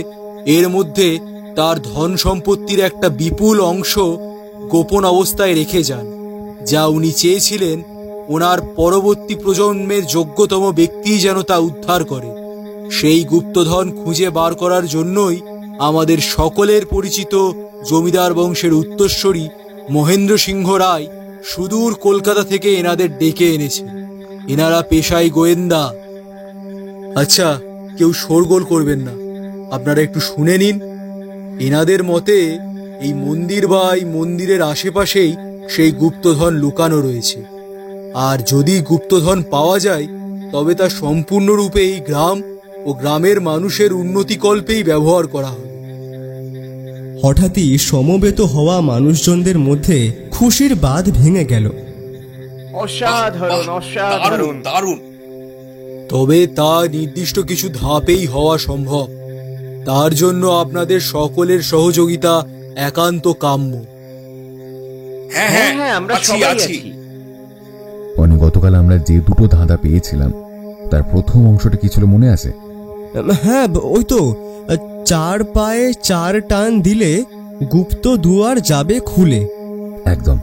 এর মধ্যে তার ধন সম্পত্তির একটা বিপুল অংশ গোপন অবস্থায় রেখে যান, যা উনি চেয়েছিলেন ওনার পরবর্তী প্রজন্মের যোগ্যতম ব্যক্তি যেন তা উদ্ধার করে। সেই গুপ্তধন খুঁজে বার করার জন্যই আমাদের সকলের পরিচিত জমিদার বংশের উত্তরসূরি মহেন্দ্র সিংহ রায় সুদূর কলকাতা থেকে এনাদের ডেকে এনেছে। এনারা পেশায় গোয়েন্দা। আচ্ছা, কেউ শোরগোল করবেন না, আপনারা একটু শুনে নিন। এনাদের মতে এই মন্দির বা এই মন্দিরের আশেপাশেই সেই গুপ্তধন লুকানো রয়েছে, আর যদি গুপ্তধন পাওয়া যায় তবে তা সম্পূর্ণরূপে এই গ্রাম ও গ্রামের মানুষের উন্নতিকল্পেই ব্যবহার করা হবে। হঠাৎই সমবেত হওয়া মানুষজনদের মধ্যে খুশির বাঁধ ভেঙে গেল। অসাধারণ, অসাধারণ, দারুণ। তবে তা নির্দিষ্ট কিছু ধাপেই হওয়া সম্ভব। তার জন্য আপনাদের সকলের সহযোগিতা একান্ত কাম্য। হ্যাঁ হ্যাঁ, আমরা সবাই আছি। অনি, গতকাল আমরা যে 2টো ধাঁধা পেয়েছিলাম তার প্রথম অংশটা কি ছিল মনে আছে? হ্যাঁ, ওই তো 4 পায়ে 4 টান দিলে গুপ্ত দুয়ার যাবে খুলে। একদম।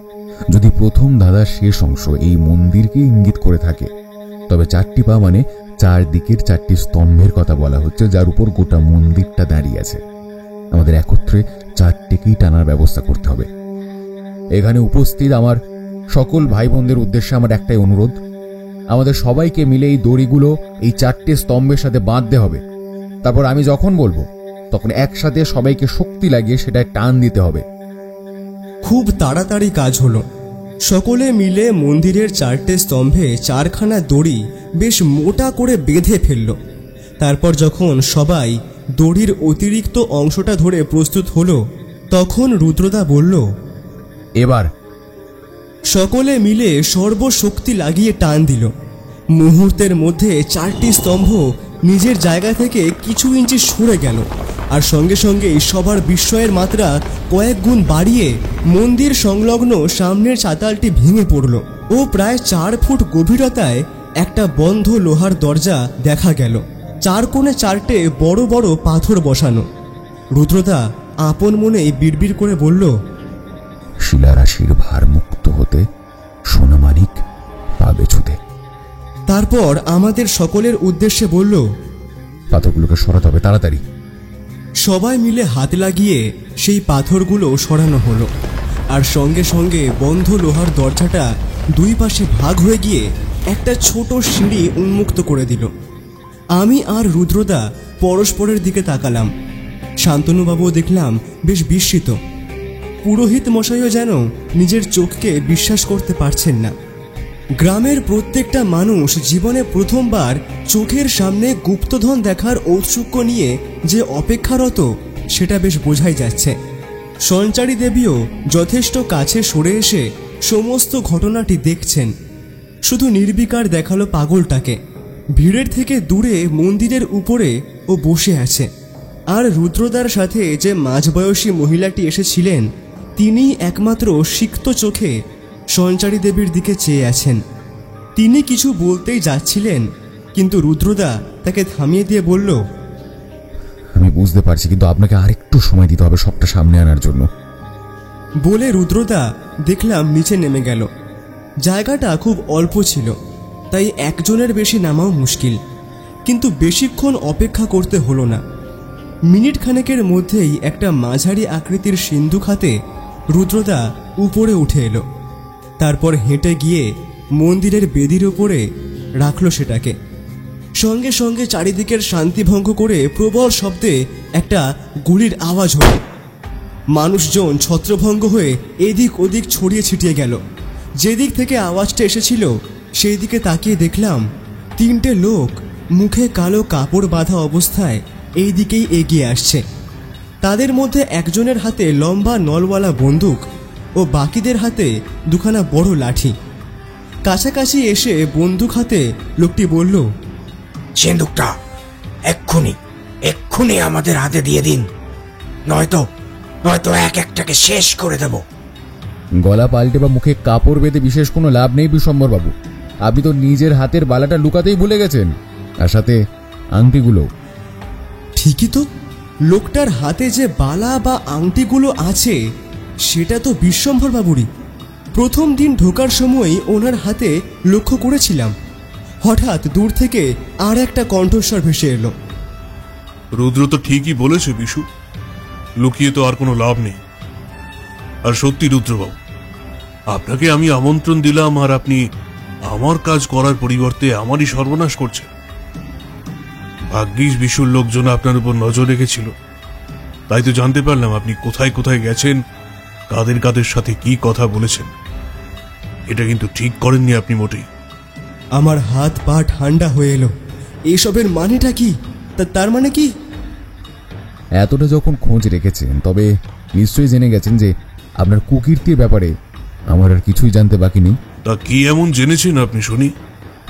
যদি প্রথম ধাঁধার শেষ অংশ এই মন্দিরকে ইঙ্গিত করে থাকে, তবে 4টি পা মানে 4 দিকের 4টি স্তম্ভের কথা বলা হচ্ছে, যার উপর গোটা মন্দিরটা দাঁড়িয়ে আছে। আমাদের একত্রে 4টিকেই টানার ব্যবস্থা করতে হবে। এখানে উপস্থিত আমার সকল ভাই বোনদের উদ্দেশ্যে আমার একটাই অনুরোধ, আমাদের সবাইকে মিলে এই দড়িগুলো এই 4টে স্তম্ভের সাথে বাঁধতে হবে। তারপর আমি যখন বলবো তখন একসাথে সবাইকে শক্তি লাগিয়ে সেটায় টান দিতে হবে। খুব তাড়াতাড়ি কাজ হলো। সকলে মিলে মন্দিরের 4টে স্তম্ভে 4খানা দড়ি বেশ মোটা করে বেঁধে ফেলল। তারপর যখন সবাই দড়ির অতিরিক্ত অংশটা ধরে প্রস্তুত হলো, তখন রুদ্রদা বলল, এবার। সকলে মিলে সর্বশক্তি লাগিয়ে টান দিল। মুহূর্তের মধ্যে 4টি স্তম্ভ নিজের জায়গা থেকে কিছু ইঞ্চি সরে গেল, আর সঙ্গে সঙ্গেই সবার বিস্ময়ের মাত্রা কয়েক গুণ বাড়িয়ে মন্দির সংলগ্ন সামনের চাতালটি ভেঙে পড়ল ও প্রায় 4 ফুট গভীরতায় একটা বন্ধ লোহার দরজা দেখা গেল। 4 কোণে 4টে বড় বড় পাথর বসানো। রুদ্রদা আপন মনেই বিড়বিড় করে বলল, শিলারাশির ভার মুক্ত হতে সোনামানিক পাবে ছুতে। তারপর আমাদের সকলের উদ্দেশ্যে বলল, পাথরগুলোকে সরাতে হবে তাড়াতাড়ি। সবাই মিলে হাত লাগিয়ে সেই পাথরগুলো সরানো হলো, আর সঙ্গে সঙ্গে বন্ধ লোহার দরজাটা 2 পাশে ভাগ হয়ে গিয়ে একটা ছোট সিঁড়ি উন্মুক্ত করে দিল। আমি আর রুদ্রদা পরস্পরের দিকে তাকালাম। শান্তনুবাবুও দেখলাম বেশ বিস্মিত। পুরোহিত মশাইও যেন নিজের চোখকে বিশ্বাস করতে পারছেন না। গ্রামের প্রত্যেকটা মানুষ জীবনে প্রথমবার চোখের সামনে গুপ্তধন দেখার ঔৎসুক্য নিয়ে যে অপেক্ষারত, সেটা বেশ বোঝাই যাচ্ছে। সঞ্চারী দেবীও যথেষ্ট কাছে সরে এসে সমস্ত ঘটনাটি দেখছেন। শুধু নির্বিকার দেখালো পাগলটাকে। ভিড়ের থেকে দূরে মন্দিরের উপরে ও বসে আছে, আর রুদ্রদার সাথে যে মাঝবয়সী মহিলাটি এসেছিলেন তিনি একমাত্র সিক্ত চোখে সঞ্চারী দেবীর দিকে চেয়ে আছেন। তিনি কিছু বলতেই যাচ্ছিলেন, কিন্তু রুদ্রদা তাকে থামিয়ে দিয়ে বলল, আমি বুঝতে পারছি, কিন্তু আপনাকে আরেকটু সময় দিতে হবে সবটা সামনে আনার জন্য। বলে রুদ্রদা দেখলাম নিচে নেমে গেল। জায়গাটা খুব অল্প ছিল, তাই একজনের বেশি নামাও মুশকিল, কিন্তু বেশিক্ষণ অপেক্ষা করতে হলো না। মিনিট খানেকের মধ্যেই একটা মাঝারি আকৃতির সিন্ধুক হাতে রুদ্রদা উপরে উঠে এলো। তারপর হেঁটে গিয়ে মন্দিরের বেদির উপরে রাখলো সেটাকে। সঙ্গে সঙ্গে চারিদিকের শান্তিভঙ্গ করে প্রবল শব্দে একটা গুলির আওয়াজ হলো। মানুষজন ছত্রভঙ্গ হয়ে এদিক ওদিক ছড়িয়ে ছিটিয়ে গেল। যেদিক থেকে আওয়াজটা এসেছিল সেই দিকে তাকিয়ে দেখলাম 3টে লোক মুখে কালো কাপড় বাঁধা অবস্থায় এই দিকেই এগিয়ে আসছে। তাদের মধ্যে একজনের হাতে লম্বা নলওয়ালা বন্দুক ও বাকিদের হাতে দুখানা বড় লাঠি। কাছাকাছি এসে বন্দুক হাতে লোকটি বলল, সিন্দুকটা এক্ষুনি আমাদের হাতে দিয়ে দিন, নয়তো এক একটাকে শেষ করে দেব। গলা পাল্টে বা মুখে কাপড় বেঁধে বিশেষ কোনো লাভ নেই বিশ্বম্বর বাবু। আপনি তো নিজের হাতের বালাটা লুকাতেই ভুলে গেছেন, আর সাথে আংটিগুলো। ঠিকই তো, লোকটার হাতে যে বালা বা আংটিগুলো আছে সেটা তো বিশ্বম্ভর বাবুরই। প্রথম দিন ঢোকার সময়ই ওনার হাতে লক্ষ্য করেছিলাম। হঠাৎ দূর থেকে আর একটা কণ্ঠস্বর ভেসে এলো, রুদ্র তো ঠিকই বলেছে বিশু, লুকিয়ে তো আর কোনো লাভ নেই। আর সত্যি রুদ্রবাবু, আপনাকে আমি আমন্ত্রণ দিলাম আর আপনি আমার কাজ করার পরিবর্তে আমারই সর্বনাশ করছেন। ভাগ্যিস বিশুর লোকজন আপনার উপর নজর রেখেছিল, তাই তো জানতে পারলাম আপনি কোথায় কোথায় গেছেন, কাদের কাদের সাথে কি কথা বলেছেন। এটা কিন্তু ঠিক করেননি আপনি মোটেই। আমার হাত পা ঠান্ডা হয়ে এলো। এসবের মানেটা কি? তার মানে কি? এতটা যখন খোঁজ রেখেছেন তবে নিশ্চয়ই জেনে গেছেন যে আপনার কুকীর্তির ব্যাপারে আমার আর কিছুই জানতে বাকি নেই। তা কি এমন জেনেছেন আপনি শুনি?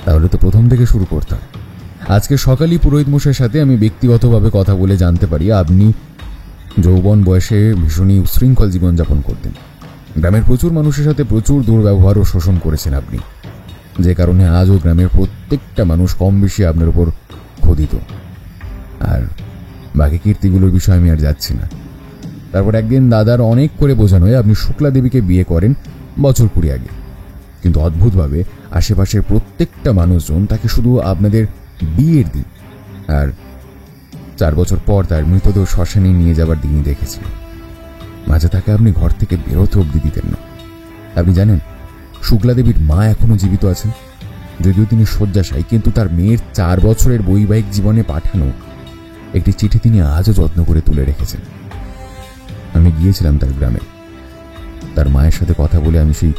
তাহলে তো প্রথম থেকে শুরু করতাম। আজকে সকালেই পুরোহিত মশাইয়ের সাথে আমি ব্যক্তিগতভাবে কথা বলে জানতে পারি আপনি যৌবন বয়সে ভীষণই উশৃঙ্খল জীবনযাপন করতেন। গ্রামের প্রচুর মানুষের সাথে প্রচুর দুর্ব্যবহার ও শোষণ করেছেন আপনি, যে কারণে আজও গ্রামের প্রত্যেকটা মানুষ কম বেশি আপনার উপর ক্ষোধিত। আর বাকি কীর্তিগুলোর বিষয়ে আমি আর যাচ্ছি না। তারপর একদিন দাদার অনেক করে বোঝানো হয়ে আপনি শুক্লা দেবীকে বিয়ে করেন বছর 20 আগে, কিন্তু অদ্ভুতভাবে আশেপাশের প্রত্যেকটা মানুষজন তাকে শুধু আপনাদের বিয়ের দিন আর 4 বছর পর তার মৃতদেহ শ্মশানে নিয়ে যাবার দিনই দেখেছিল। মাঝে তাকে আপনি ঘর থেকে বেরোতে অবধি দিতেন না। আপনি জানেন শুক্লা দেবীর মা এখনো জীবিত আছেন, যদিও তিনি শয্যাশায়ী, কিন্তু তার মেয়ের 4 বছরের বৈবাহিক জীবনে পাঠানো একটি চিঠি তিনি আজও যত্ন করে তুলে রেখেছেন। আমি গিয়েছিলাম তার গ্রামে, তার মায়ের সাথে কথা বলে আমি সেই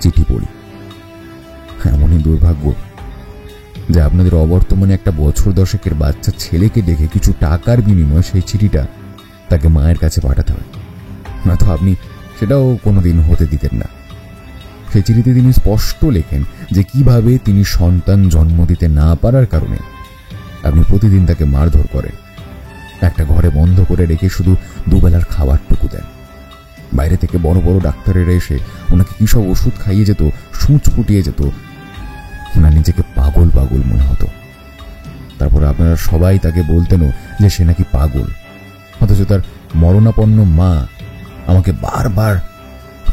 চিঠি পড়ি। এমনই দুর্ভাগ্য যে আপনাদের অবর্তমানে একটা বছর 10-এর বাচ্চা ছেলেকে দেখে কিছু টাকার বিনিময়ে সেই চিঠিটা তাকে মায়ের কাছে পাঠাতে হয়, না তো আপনি সেটাও কোনোদিন হতে দিতেন না। সেই চিঠিতে তিনি স্পষ্ট লেখেন যে কিভাবে তিনি সন্তান জন্ম দিতে না পারার কারণে আপনি প্রতিদিন তাকে মারধর করেন, একটা ঘরে বন্ধ করে রেখে শুধু দুবেলার খাবারটুকু দেন। বাইরে থেকে বড় বড় ডাক্তারেরা এসে ওনাকে কি সব ওষুধ খাইয়ে যেত, সূঁচ ফুটিয়ে যেত। ওনার নিজেকে পাগল পাগল মনে হতো। তারপর আপনারা সবাই তাকে বলতেনও যে সে নাকি পাগল, অথচ তার মরণাপন্ন মা আমাকে বারবার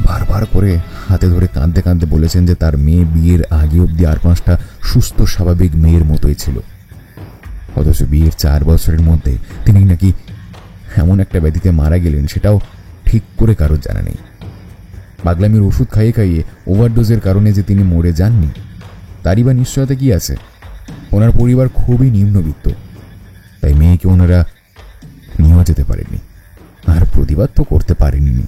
বারবার করে হাতে ধরে কাঁদতে কাঁদতে বলেছেন যে তার মেয়ে বিয়ের আগে অবধি আর 5টা সুস্থ স্বাভাবিক মেয়ের মতোই ছিল, অথচ বিয়ের 4 বছরের মধ্যে তিনি নাকি এমন একটা ব্যাধিতে মারা গেলেন সেটাও ঠিক করে কারোর জানা নেই। পাগলামির ওষুধ খাইয়ে খাইয়ে ওভারডোজের কারণে যে তিনি মরে যাননি তারই বা নিশ্চয়তা কি আছে? ওনার পরিবার খুবই নিম্নবিত্ত, তাই মেয়েকে ওনারা নিয়েও যেতে পারেননি, আর প্রতিবাদ তো করতে পারেননি।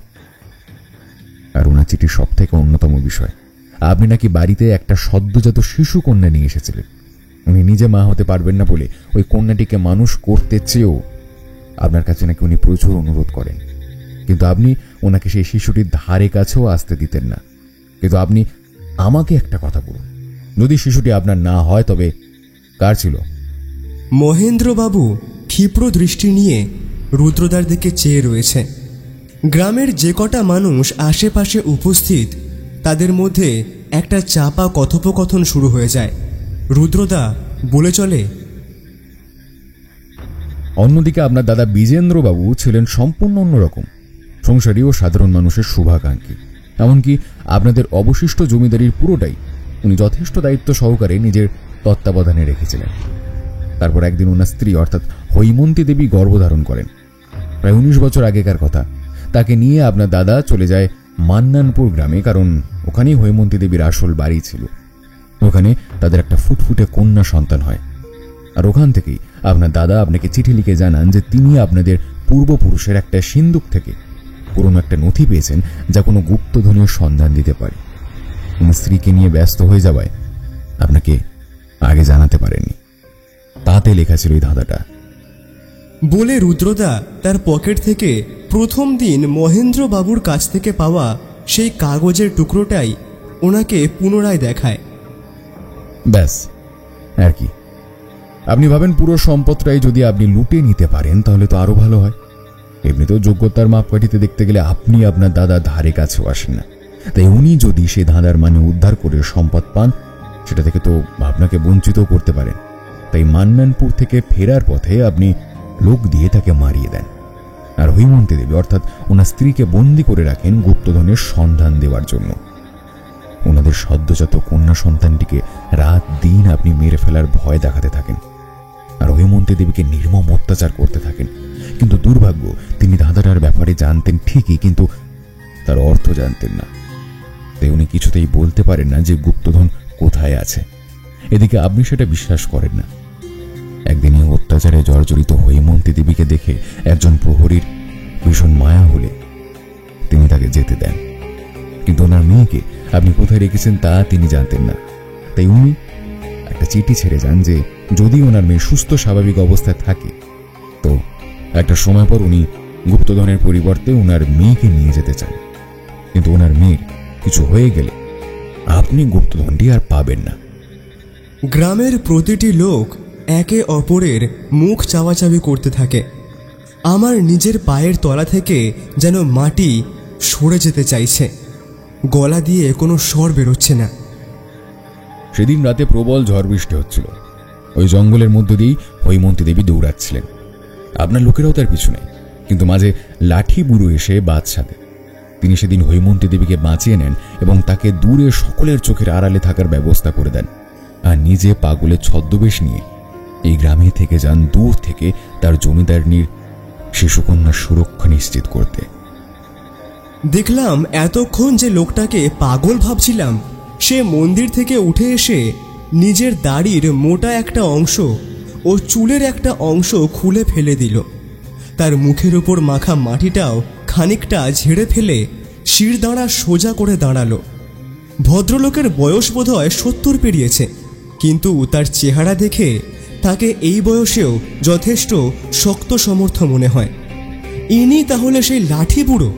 আর ওনার চিঠির সব থেকে অন্যতম বিষয়, আপনি নাকি বাড়িতে একটা সদ্যজাত শিশু কন্যা নিয়ে এসেছিলেন। উনি নিজে মা হতে পারবেন না বলে ওই কন্যাটিকে মানুষ করতে চেয়েও আপনার কাছে নাকি উনি প্রচুর অনুরোধ করেন, কিন্তু আপনি ওনাকে সেই শিশুটির ধারে কাছেও আসতে দিতেন না। কিন্তু আপনি আমাকে একটা কথা বলুন, যদি শিশুটি আপনার না হয় তবে কার ছিল? মহেন্দ্রবাবু ক্ষিপ্র দৃষ্টি নিয়ে রুদ্রদার দিকে চেয়ে রয়েছে। গ্রামের যে কটা মানুষ আশেপাশে উপস্থিত তাদের মধ্যে একটা চাপা কথোপকথন শুরু হয়ে যায়। রুদ্রদা বলে চলে, অন্যদিকে আপনার দাদা বিজেন্দ্রবাবু ছিলেন সম্পূর্ণ অন্যরকম। সংসারী ও সাধারণ মানুষের শুভাকাঙ্ক্ষী। এমনকি আপনাদের অবশিষ্ট জমিদারির পুরোটাই উনি যথেষ্ট দায়িত্ব সহকারে নিজের তত্ত্বাবধানে রেখেছিলেন। তারপর একদিন ওনার স্ত্রী অর্থাৎ হৈমন্তী দেবী গর্ভধারণ করেন। প্রায় 19 বছর আগেকার কথা। তাকে নিয়ে আপনার দাদা চলে যায় মান্নানপুর গ্রামে, কারণ ওখানেই হৈমন্তী দেবীর আসল বাড়ি ছিল। ওখানে তাদের একটা ফুটফুটে কন্যা সন্তান হয়। আর ওখান থেকেই আপনার দাদা আপনাকে চিঠি লিখে জানান যে তিনি আপনাদের পূর্বপুরুষের একটা সিন্দুক থেকে পুরনো একটা নথি পেয়েছেন, যা কোনো গুপ্তধনের সন্ধান দিতে পারে। উনি স্ত্রীকে নিয়ে ব্যস্ত হয়ে যাওয়ায় আপনাকে আগে জানাতে পারেননি। তাতে লেখা ছিল এই ধাঁধাটা। বলে রুদ্রদা তার পকেট থেকে প্রথম দিন মহেন্দ্রবাবুর কাছ থেকে পাওয়া সেই কাগজের টুকরোটাই ওনাকে পুনরায় দেখায়। ব্যাস আর কি। আপনি ভাবেন পুরো সম্পদটাই যদি আপনি লুটে নিতে পারেন তাহলে তো আরো ভালো হয়। এমনিতেও যোগ্যতার মাপকাঠিতে দেখতে গেলে আপনি আপনার দাদা ধারে কাছেও আসেন না। তাই উনি যদি সে ধাঁধার মানে উদ্ধার করে সম্পদ পান, সেটা থেকে তো আপনাকে বঞ্চিত করতে পারেন। তাই মান্নানপুর থেকে ফেরার পথে আপনি লোক দিয়ে তাকে মারিয়ে দেন। আর হৈমন্তী দেবী অর্থাৎ ওনার স্ত্রীকে বন্দি করে রাখেন গুপ্তধনের সন্ধান দেওয়ার জন্য। ওনাদের সদ্যজাত কন্যা সন্তানটিকে রাত দিন আপনি মেরে ফেলার ভয় দেখাতে থাকেন আর হৈমন্তী দেবীকে নির্মম অত্যাচার করতে থাকেন। কিন্তু দুর্ভাগ্য, তিনি ধাঁধাটার ব্যাপারে জানতেন ঠিকই, কিন্তু তার অর্থ জানতেন না। তাই উনি কিছুতেই বলতে পারেন না যে গুপ্তধন কোথায় আছে। এদিকে আপনি সেটা বিশ্বাস করেন না। একদিনই অত্যাচারে জর্জরিত হৈমন্তী দেবীকে দেখে একজন প্রহরীর ভীষণ মায়া হলে তিনি তাকে যেতে দেন। কিন্তু ওনার মেয়েকে আপনি কোথায় রেখেছেন তা তিনি জানতেন না। তাই উনি একটা চিঠি ছেড়ে যান যে যদি ওনার মেয়ে সুস্থ স্বাভাবিক অবস্থায় থাকে তো একটা সময় পর উনি গুপ্তধনের পরিবর্তে ওনার মেয়েকে নিয়ে যেতে চান। কিন্তু ওনার মেয়ের কিছু হয়ে গেলে আপনি গুপ্তধনটি আর পাবেন না। গ্রামের প্রতিটি লোক একে অপরের মুখ চাওয়াচাবি করতে থাকে। আমার নিজের পায়ের তলা থেকে যেন মাটি সরে যেতে চাইছে, গলা দিয়ে কোনো স্বর বেরোচ্ছে না। সেদিন রাতে প্রবল ঝড় বৃষ্টি হচ্ছিল। ওই জঙ্গলের মধ্য দিয়েই হৈমন্তী দেবী দৌড়াচ্ছিলেন। আপনার লোকেরাও তার পিছনে, কিন্তু মাঝে লাঠি বুড়ো এসে বাদ সাধে। তিনি সেদিন হৈমন্তী দেবীকে বাঁচিয়ে নেন এবং তাকে দূরে সকলের চোখের আড়ালে থাকার ব্যবস্থা করে দেন। আর নিজে পাগলের ছদ্মবেশ নিয়ে এই গ্রামে থেকে যান দূর থেকে তার জমিদারনির শিশুকন্যার সুরক্ষা নিশ্চিত করতে। দেখলাম এতক্ষণ যে লোকটাকে পাগল ভাবছিলাম, সে মন্দির থেকে উঠে এসে নিজের দাড়ির মোটা একটা অংশ ও চুলের একটা অংশ খুলে ফেলে দিল। তার মুখের উপর মাখা মাটিটাও খানিকটা ঝেড়ে ফেলে শিরদাঁড়া সোজা করে দাঁড়ালো। ভদ্রলোকের বয়স বোধহয় 70 পেরিয়েছে, কিন্তু তার চেহারা দেখে তাকে এই বয়সেও যথেষ্ট শক্ত সমর্থ মনে হয়। ইনি তাহলে সেই লাঠি বুড়ো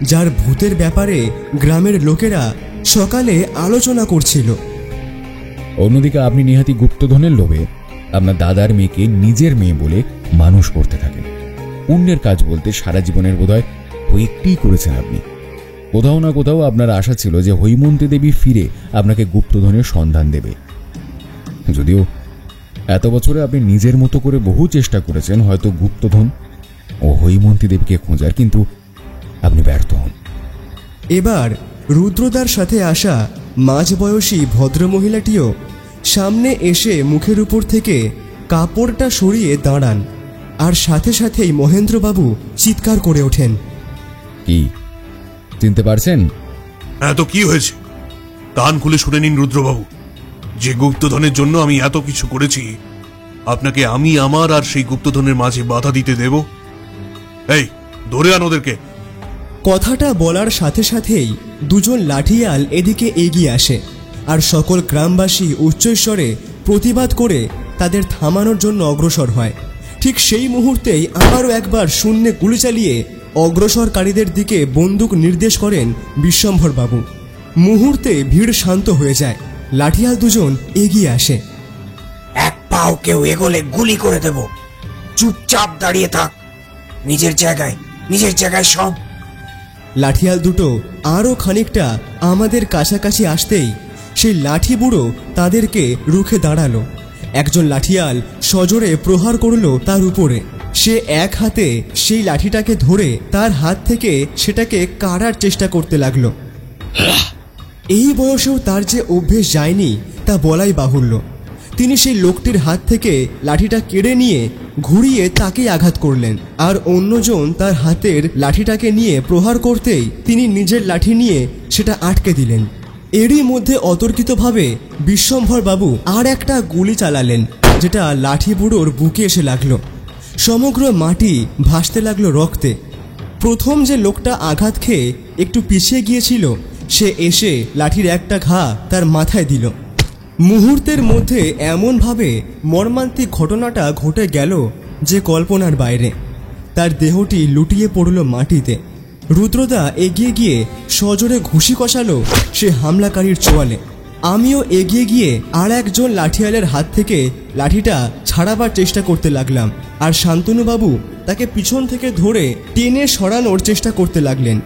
যার ভূতের ব্যাপারে গ্রামের লোকেরা সকালে আলোচনা করছিল। অন্যদিকে আপনি নিহাতি গুপ্তধনের লোভে আপনার দাদার মেয়েকে নিজের মেয়ে বলে মানুষ করতে থাকেন। পুণ্যের কাজ বলতে সারা জীবনের বোধহয় একটি করেছেন আপনি। কোথাও না কোথাও আপনার আশা ছিল যে হৈমন্তী দেবী ফিরে আপনাকে গুপ্তধনের সন্ধান দেবে। যদিও এত বছরে আপনি নিজের মতো করে বহু চেষ্টা করেছেন হয়তো গুপ্তধন ও হৈমন্তী দেবীকে খোঁজার, কিন্তু আপনি ব্যর্থ হন। এবার রুদ্রদার সাথে আসা মাঝবয়সী ভদ্রমহিলাটিও সামনে এসে মুখের উপর থেকে কাপড়টা সরিয়ে দাঁড়ান, আর সাথে সাথেই মহেন্দ্রবাবু চিৎকার করে ওঠেন, কি চিনতে পারছেন? এত কি হয়েছে? কান খুলে শুনে নিন রুদ্রবাবু। যে গুপ্তধনের জন্য আমি এত কিছু করেছি, আপনাকে আমি আমার আর সেই গুপ্তধনের মাঝে বাধা দিতে দেব? এই ধরে আন ওদেরকে। কথাটা বলার সাথে সাথেই দুজন লাঠিয়াল এদিকে এগিয়ে আসে, আর সকল গ্রামবাসী উচ্চস্বরে প্রতিবাদ করে তাদের থামানোর জন্য অগ্রসর হয়। ঠিক সেই মুহূর্তেই আবারও একবার শূন্যে গুলি চালিয়ে অগ্রসরকারীদের দিকে বন্দুক নির্দেশ করেন বিশ্বম্ভরবাবু। মুহূর্তে ভিড় শান্ত হয়ে যায়। লাঠিয়াল দুজন এগিয়ে আসে। এক পাও কেউ এগোলে গুলি করে দেব। চুপচাপ দাঁড়িয়ে থাক, নিজের জায়গায় সব। লাঠিয়াল দুটো আরও খানিকটা আমাদের কাছাকাছি আসতেই সেই লাঠি বুড়ো তাদেরকে রুখে দাঁড়ালো। একজন লাঠিয়াল সজোরে প্রহার করল তার উপরে। সে এক হাতে সেই লাঠিটাকে ধরে তার হাত থেকে সেটাকে কাড়ার চেষ্টা করতে লাগলো। এই বয়সেও তার যে অভ্যেস যায়নি তা বলাই বাহুল্য। তিনি সেই লোকটির হাত থেকে লাঠিটা কেড়ে নিয়ে ঘুরিয়ে তাকেই আঘাত করলেন, আর অন্যজন তার হাতের লাঠিটাকে নিয়ে প্রহার করতেই তিনি নিজের লাঠি নিয়ে সেটা আটকে দিলেন। এরই মধ্যে অতর্কিতভাবে বিশ্বম্ভর বাবু আর একটা গুলি চালালেন, যেটা লাঠি বুড়োর বুকে এসে লাগলো। সমগ্র মাটি ভাসতে লাগলো রক্তে। প্রথম যে লোকটা আঘাত খেয়ে একটু পিছিয়ে গিয়েছিল সে এসে লাঠির একটা ঘা তার মাথায় দিল। মুহূর্তের মধ্যে এমনভাবে মর্মান্তিক ঘটনাটা ঘটে গেল যে কল্পনার বাইরে। তার দেহটি লুটিয়ে পড়ল মাটিতে। রুদ্রদা এগিয়ে গিয়ে সজোরে ঘুষি কষালো সে হামলাকারীর চোয়ালে। আমিও এগিয়ে গিয়ে আর একজন লাঠিয়ালের হাত থেকে লাঠিটা ছাড়াবার চেষ্টা করতে লাগলাম, আর শান্তনুবাবু তাকে পিছন থেকে ধরে টেনে সরানোর চেষ্টা করতে লাগলেন।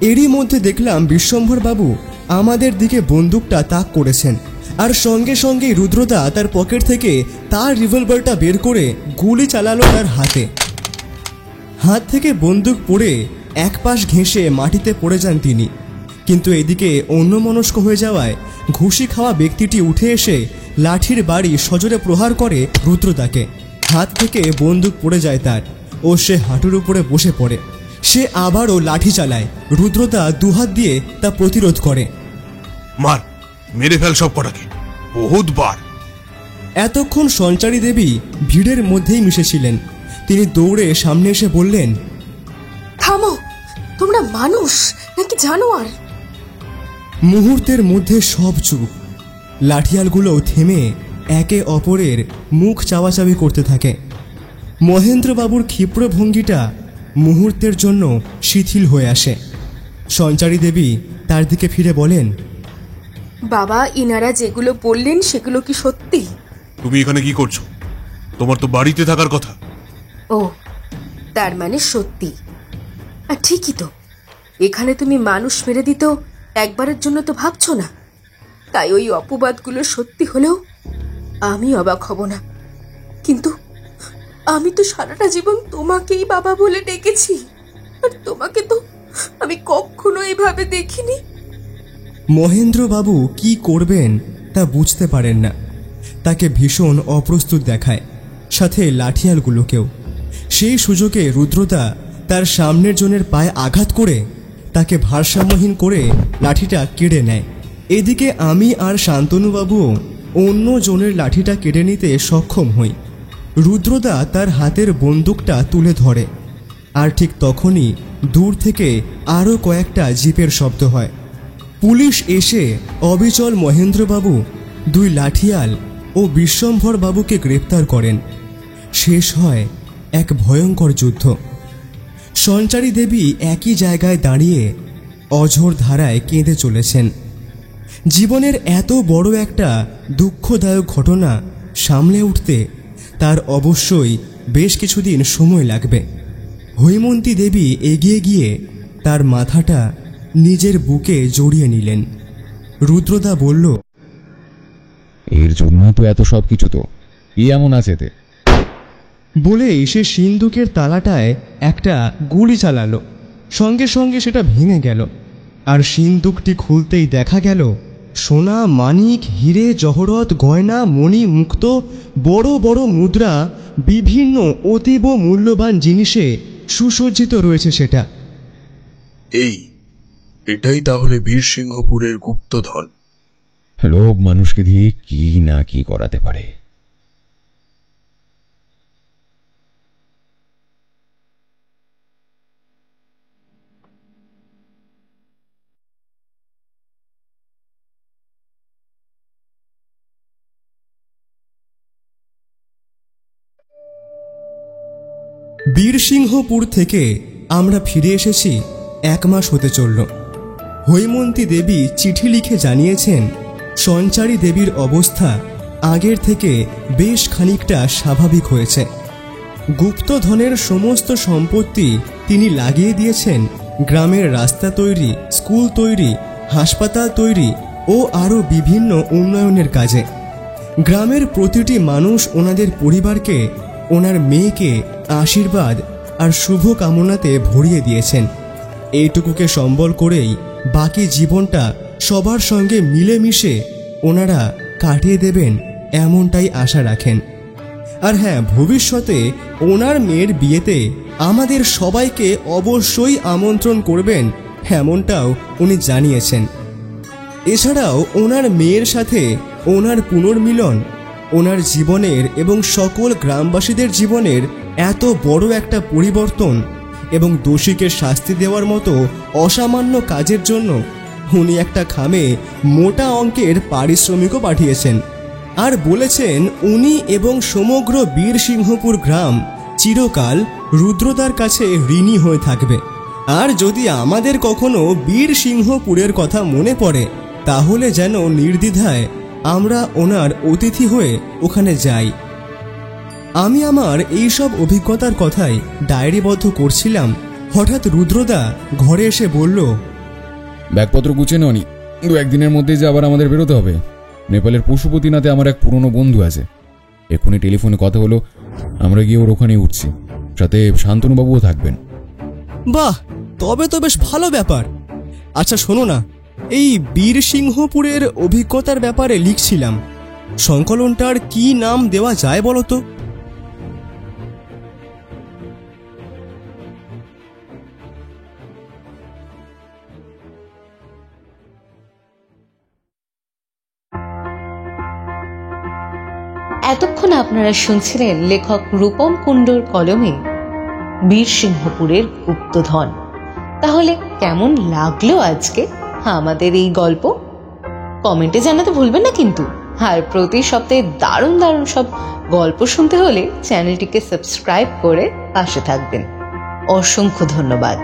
এরই মধ্যে দেখলাম বিশ্বম্ভর বাবু আমাদের দিকে বন্দুকটা তাক করেছেন, আর সঙ্গে সঙ্গেই রুদ্রদা তার পকেট থেকে তার রিভলভারটা বের করে গুলি চালালো তার হাতে। হাত থেকে বন্দুক পড়ে এক পাশ ঘেঁষে মাটিতে পড়ে যান তিনি। কিন্তু এদিকে অন্যমনস্ক হয়ে যাওয়ায় ঘুষি খাওয়া ব্যক্তিটি উঠে এসে লাঠির বাড়ি সজোরে প্রহার করে রুদ্রদাকে। হাত থেকে বন্দুক পড়ে যায় তার, ও সে হাঁটুর উপরে বসে পড়ে। সে আবারও লাঠি চালায়। রুদ্রদা দুহাত দিয়ে তা প্রতিরোধ করে। মার, মেরে ফেল সব কটাকে, বহুত বার। এতক্ষণ সঞ্চারী দেবী ভিড়ের মধ্যেই মিশেছিলেন। তিনি দৌড়ে সামনে এসে বললেন, থামো, তোমরা মানুষ নাকি জানোয়ার? মুহূর্তের মধ্যে সব চুপ। লাঠিয়ালগুলো থেমে একে অপরের মুখ চাওয়াচাবি করতে থাকে। মহেন্দ্রবাবুর ক্ষিপ্র ভঙ্গিটা মুহূর্তের জন্য শিথিল হয়ে আসে। সঞ্চারী দেবী তার দিকে ফিরে বলেন, বাবা, ইনারা যেগুলো বললেন সেগুলো কি সত্যি? তুমি এখানে কি করছো? তোমার তো বাড়িতে থাকার কথা। ও, তার মানে সত্যি। আর ঠিকই তো, এখানে তুমি মানুষ মেরে দিত একবারের জন্য তো ভাবছো না। তাই ওই অপবাদগুলো সত্যি হলেও আমি অবাক হব না। কিন্তু আমি তো সারাটা জীবন তোমাকেই বাবা বলে ডেকেছি, আর তোমাকে তো আমি কখনো এভাবে দেখিনি। মহেন্দ্রবাবু কি করবেন তা বুঝতে পারেন না। তাকে ভীষণ অপ্রস্তুত দেখায়, সাথে লাঠিয়ালগুলোকেও। সেই সুযোগে রুদ্রদা তার সামনের জনের পায়ে আঘাত করে তাকে ভারসাম্যহীন করে লাঠিটা কেড়ে নেয়। এদিকে আমি আর শান্তনুবাবুও অন্য জনের লাঠিটা কেড়ে নিতে সক্ষম হই। রুদ্রদা তার হাতের বন্দুকটা তুলে ধরে, আর ঠিক তখনই দূর থেকে আরও কয়েকটা জিপের শব্দ হয়। পুলিশ এসে অবিচল মহেন্দ্রবাবু, দুই লাঠিয়াল ও বিশ্বম্ভর বাবুকে গ্রেপ্তার করেন। শেষ হয় এক ভয়ঙ্কর যুদ্ধ। সঞ্চারী দেবী একই জায়গায় দাঁড়িয়ে অঝোর ধারায় কেঁদে চলেছেন। জীবনের এত বড় একটা দুঃখদায়ক ঘটনা সামলে উঠতে তার অবশ্যই বেশ কিছুদিন সময় লাগবে। হৈমন্তী দেবী এগিয়ে গিয়ে তার মাথাটা নিজের বুকে জড়িয়ে নিলেন। রুদ্রদা বলল, এর জন্য তো এত সব কিছু, তো কি এমন আছে এতে? বলেই সে সিন্দুকের তালাটায় একটা গুলি চালালো। সঙ্গে সঙ্গে সেটা ভেঙে গেল, আর সিন্দুকটি খুলতেই দেখা গেল সোনা, মানিক, হিরে, জহরত, গয়না, মণি, মুক্ত, বড় বড় মুদ্রা, বিভিন্ন অতীব মূল্যবান জিনিসে সুসজ্জিত রয়েছে সেটা। এটাই তাহলে বীরসিংহপুরের গুপ্তধন। লোভ মানুষকে দিয়ে কি না কি করাতে পারে। বীরসিংহপুর থেকে আমরা ফিরে এসেছি 1 মাস হতে চলল। হৈমন্তী দেবী চিঠি লিখে জানিয়েছেন সঞ্চারী দেবীর অবস্থা আগের থেকে বেশ খানিকটা স্বাভাবিক হয়েছে। গুপ্তধনের সমস্ত সম্পত্তি তিনি লাগিয়ে দিয়েছেন গ্রামের রাস্তা তৈরি, স্কুল তৈরি, হাসপাতাল তৈরি ও আরও বিভিন্ন উন্নয়নের কাজে। গ্রামের প্রতিটি মানুষ ওনাদের পরিবারকে ওনার মেয়েকে আশীর্বাদ আর শুভ কামনাতে ভরিয়ে দিয়েছেন। এইটুকুকে সম্বল করেই বাকি জীবনটা সবার সঙ্গে মিলেমিশে ওনারা কাটিয়ে দেবেন এমনটাই আশা রাখেন। আর হ্যাঁ, ভবিষ্যতে ওনার মেয়ের বিয়েতে আমাদের সবাইকে অবশ্যই আমন্ত্রণ করবেন এমনটাও উনি জানিয়েছেন। এছাড়াও ওনার মেয়ের সাথে ওনার পুনর্মিলন ওনার জীবনের এবং সকল গ্রামবাসীদের জীবনের এত বড় একটা পরিবর্তন এবং দোষীকে শাস্তি দেওয়ার মতো অসামান্য কাজের জন্য উনি একটা খামে মোটা অঙ্কের পারিশ্রমিকও পাঠিয়েছেন। আর বলেছেন উনি এবং সমগ্র বীরসিংহপুর গ্রাম চিরকাল রুদ্রদার কাছে ঋণী হয়ে থাকবে। আর যদি আমাদের কখনো বীরসিংহপুরের কথা মনে পড়ে তাহলে যেন নির্দ্বিধায় আমরা ওনার অতিথি হয়ে ওখানে যাই। আমি আমার এইসব অভিজ্ঞতার কথাই ডায়েরিবদ্ধ করছিলাম, হঠাৎ রুদ্রদা ঘরে এসে বলল, ব্যাগপত্র গুছিয়ে নেওনি, 2-1 দিনের মধ্যে যে আবার আমাদের বেরোতে হবে। নেপালের পশুপতিনাথে আমার এক পুরনো বন্ধু আছে, এক্ষুনি টেলিফোনে কথা হলো, আমরা গিয়ে ওর ওখানে উঠছি, সাথে শান্তনুবাবুও থাকবেন। বাহ, তবে তো বেশ ভালো ব্যাপার। আচ্ছা শোনো না, এই বীরসিংহপুরের অভিজ্ঞতার ব্যাপারে লিখছিলাম, সংকলনটার কি নাম দেওয়া যায় বলো তো? এতক্ষণ আপনারা শুনছিলেন লেখক রূপম কুণ্ডর কলমে বীরসিংহপুরের গুপ্তধন। তাহলে কেমন লাগলো আজকে আমাদের এই গল্প? কমেন্টে জানাতে ভুলবেন না কিন্তু। আর প্রতি সপ্তাহে দারুণ দারুণ সব গল্প শুনতে হলে চ্যানেলটিকে সাবস্ক্রাইব করে পাশে থাকবেন। অসংখ্য ধন্যবাদ।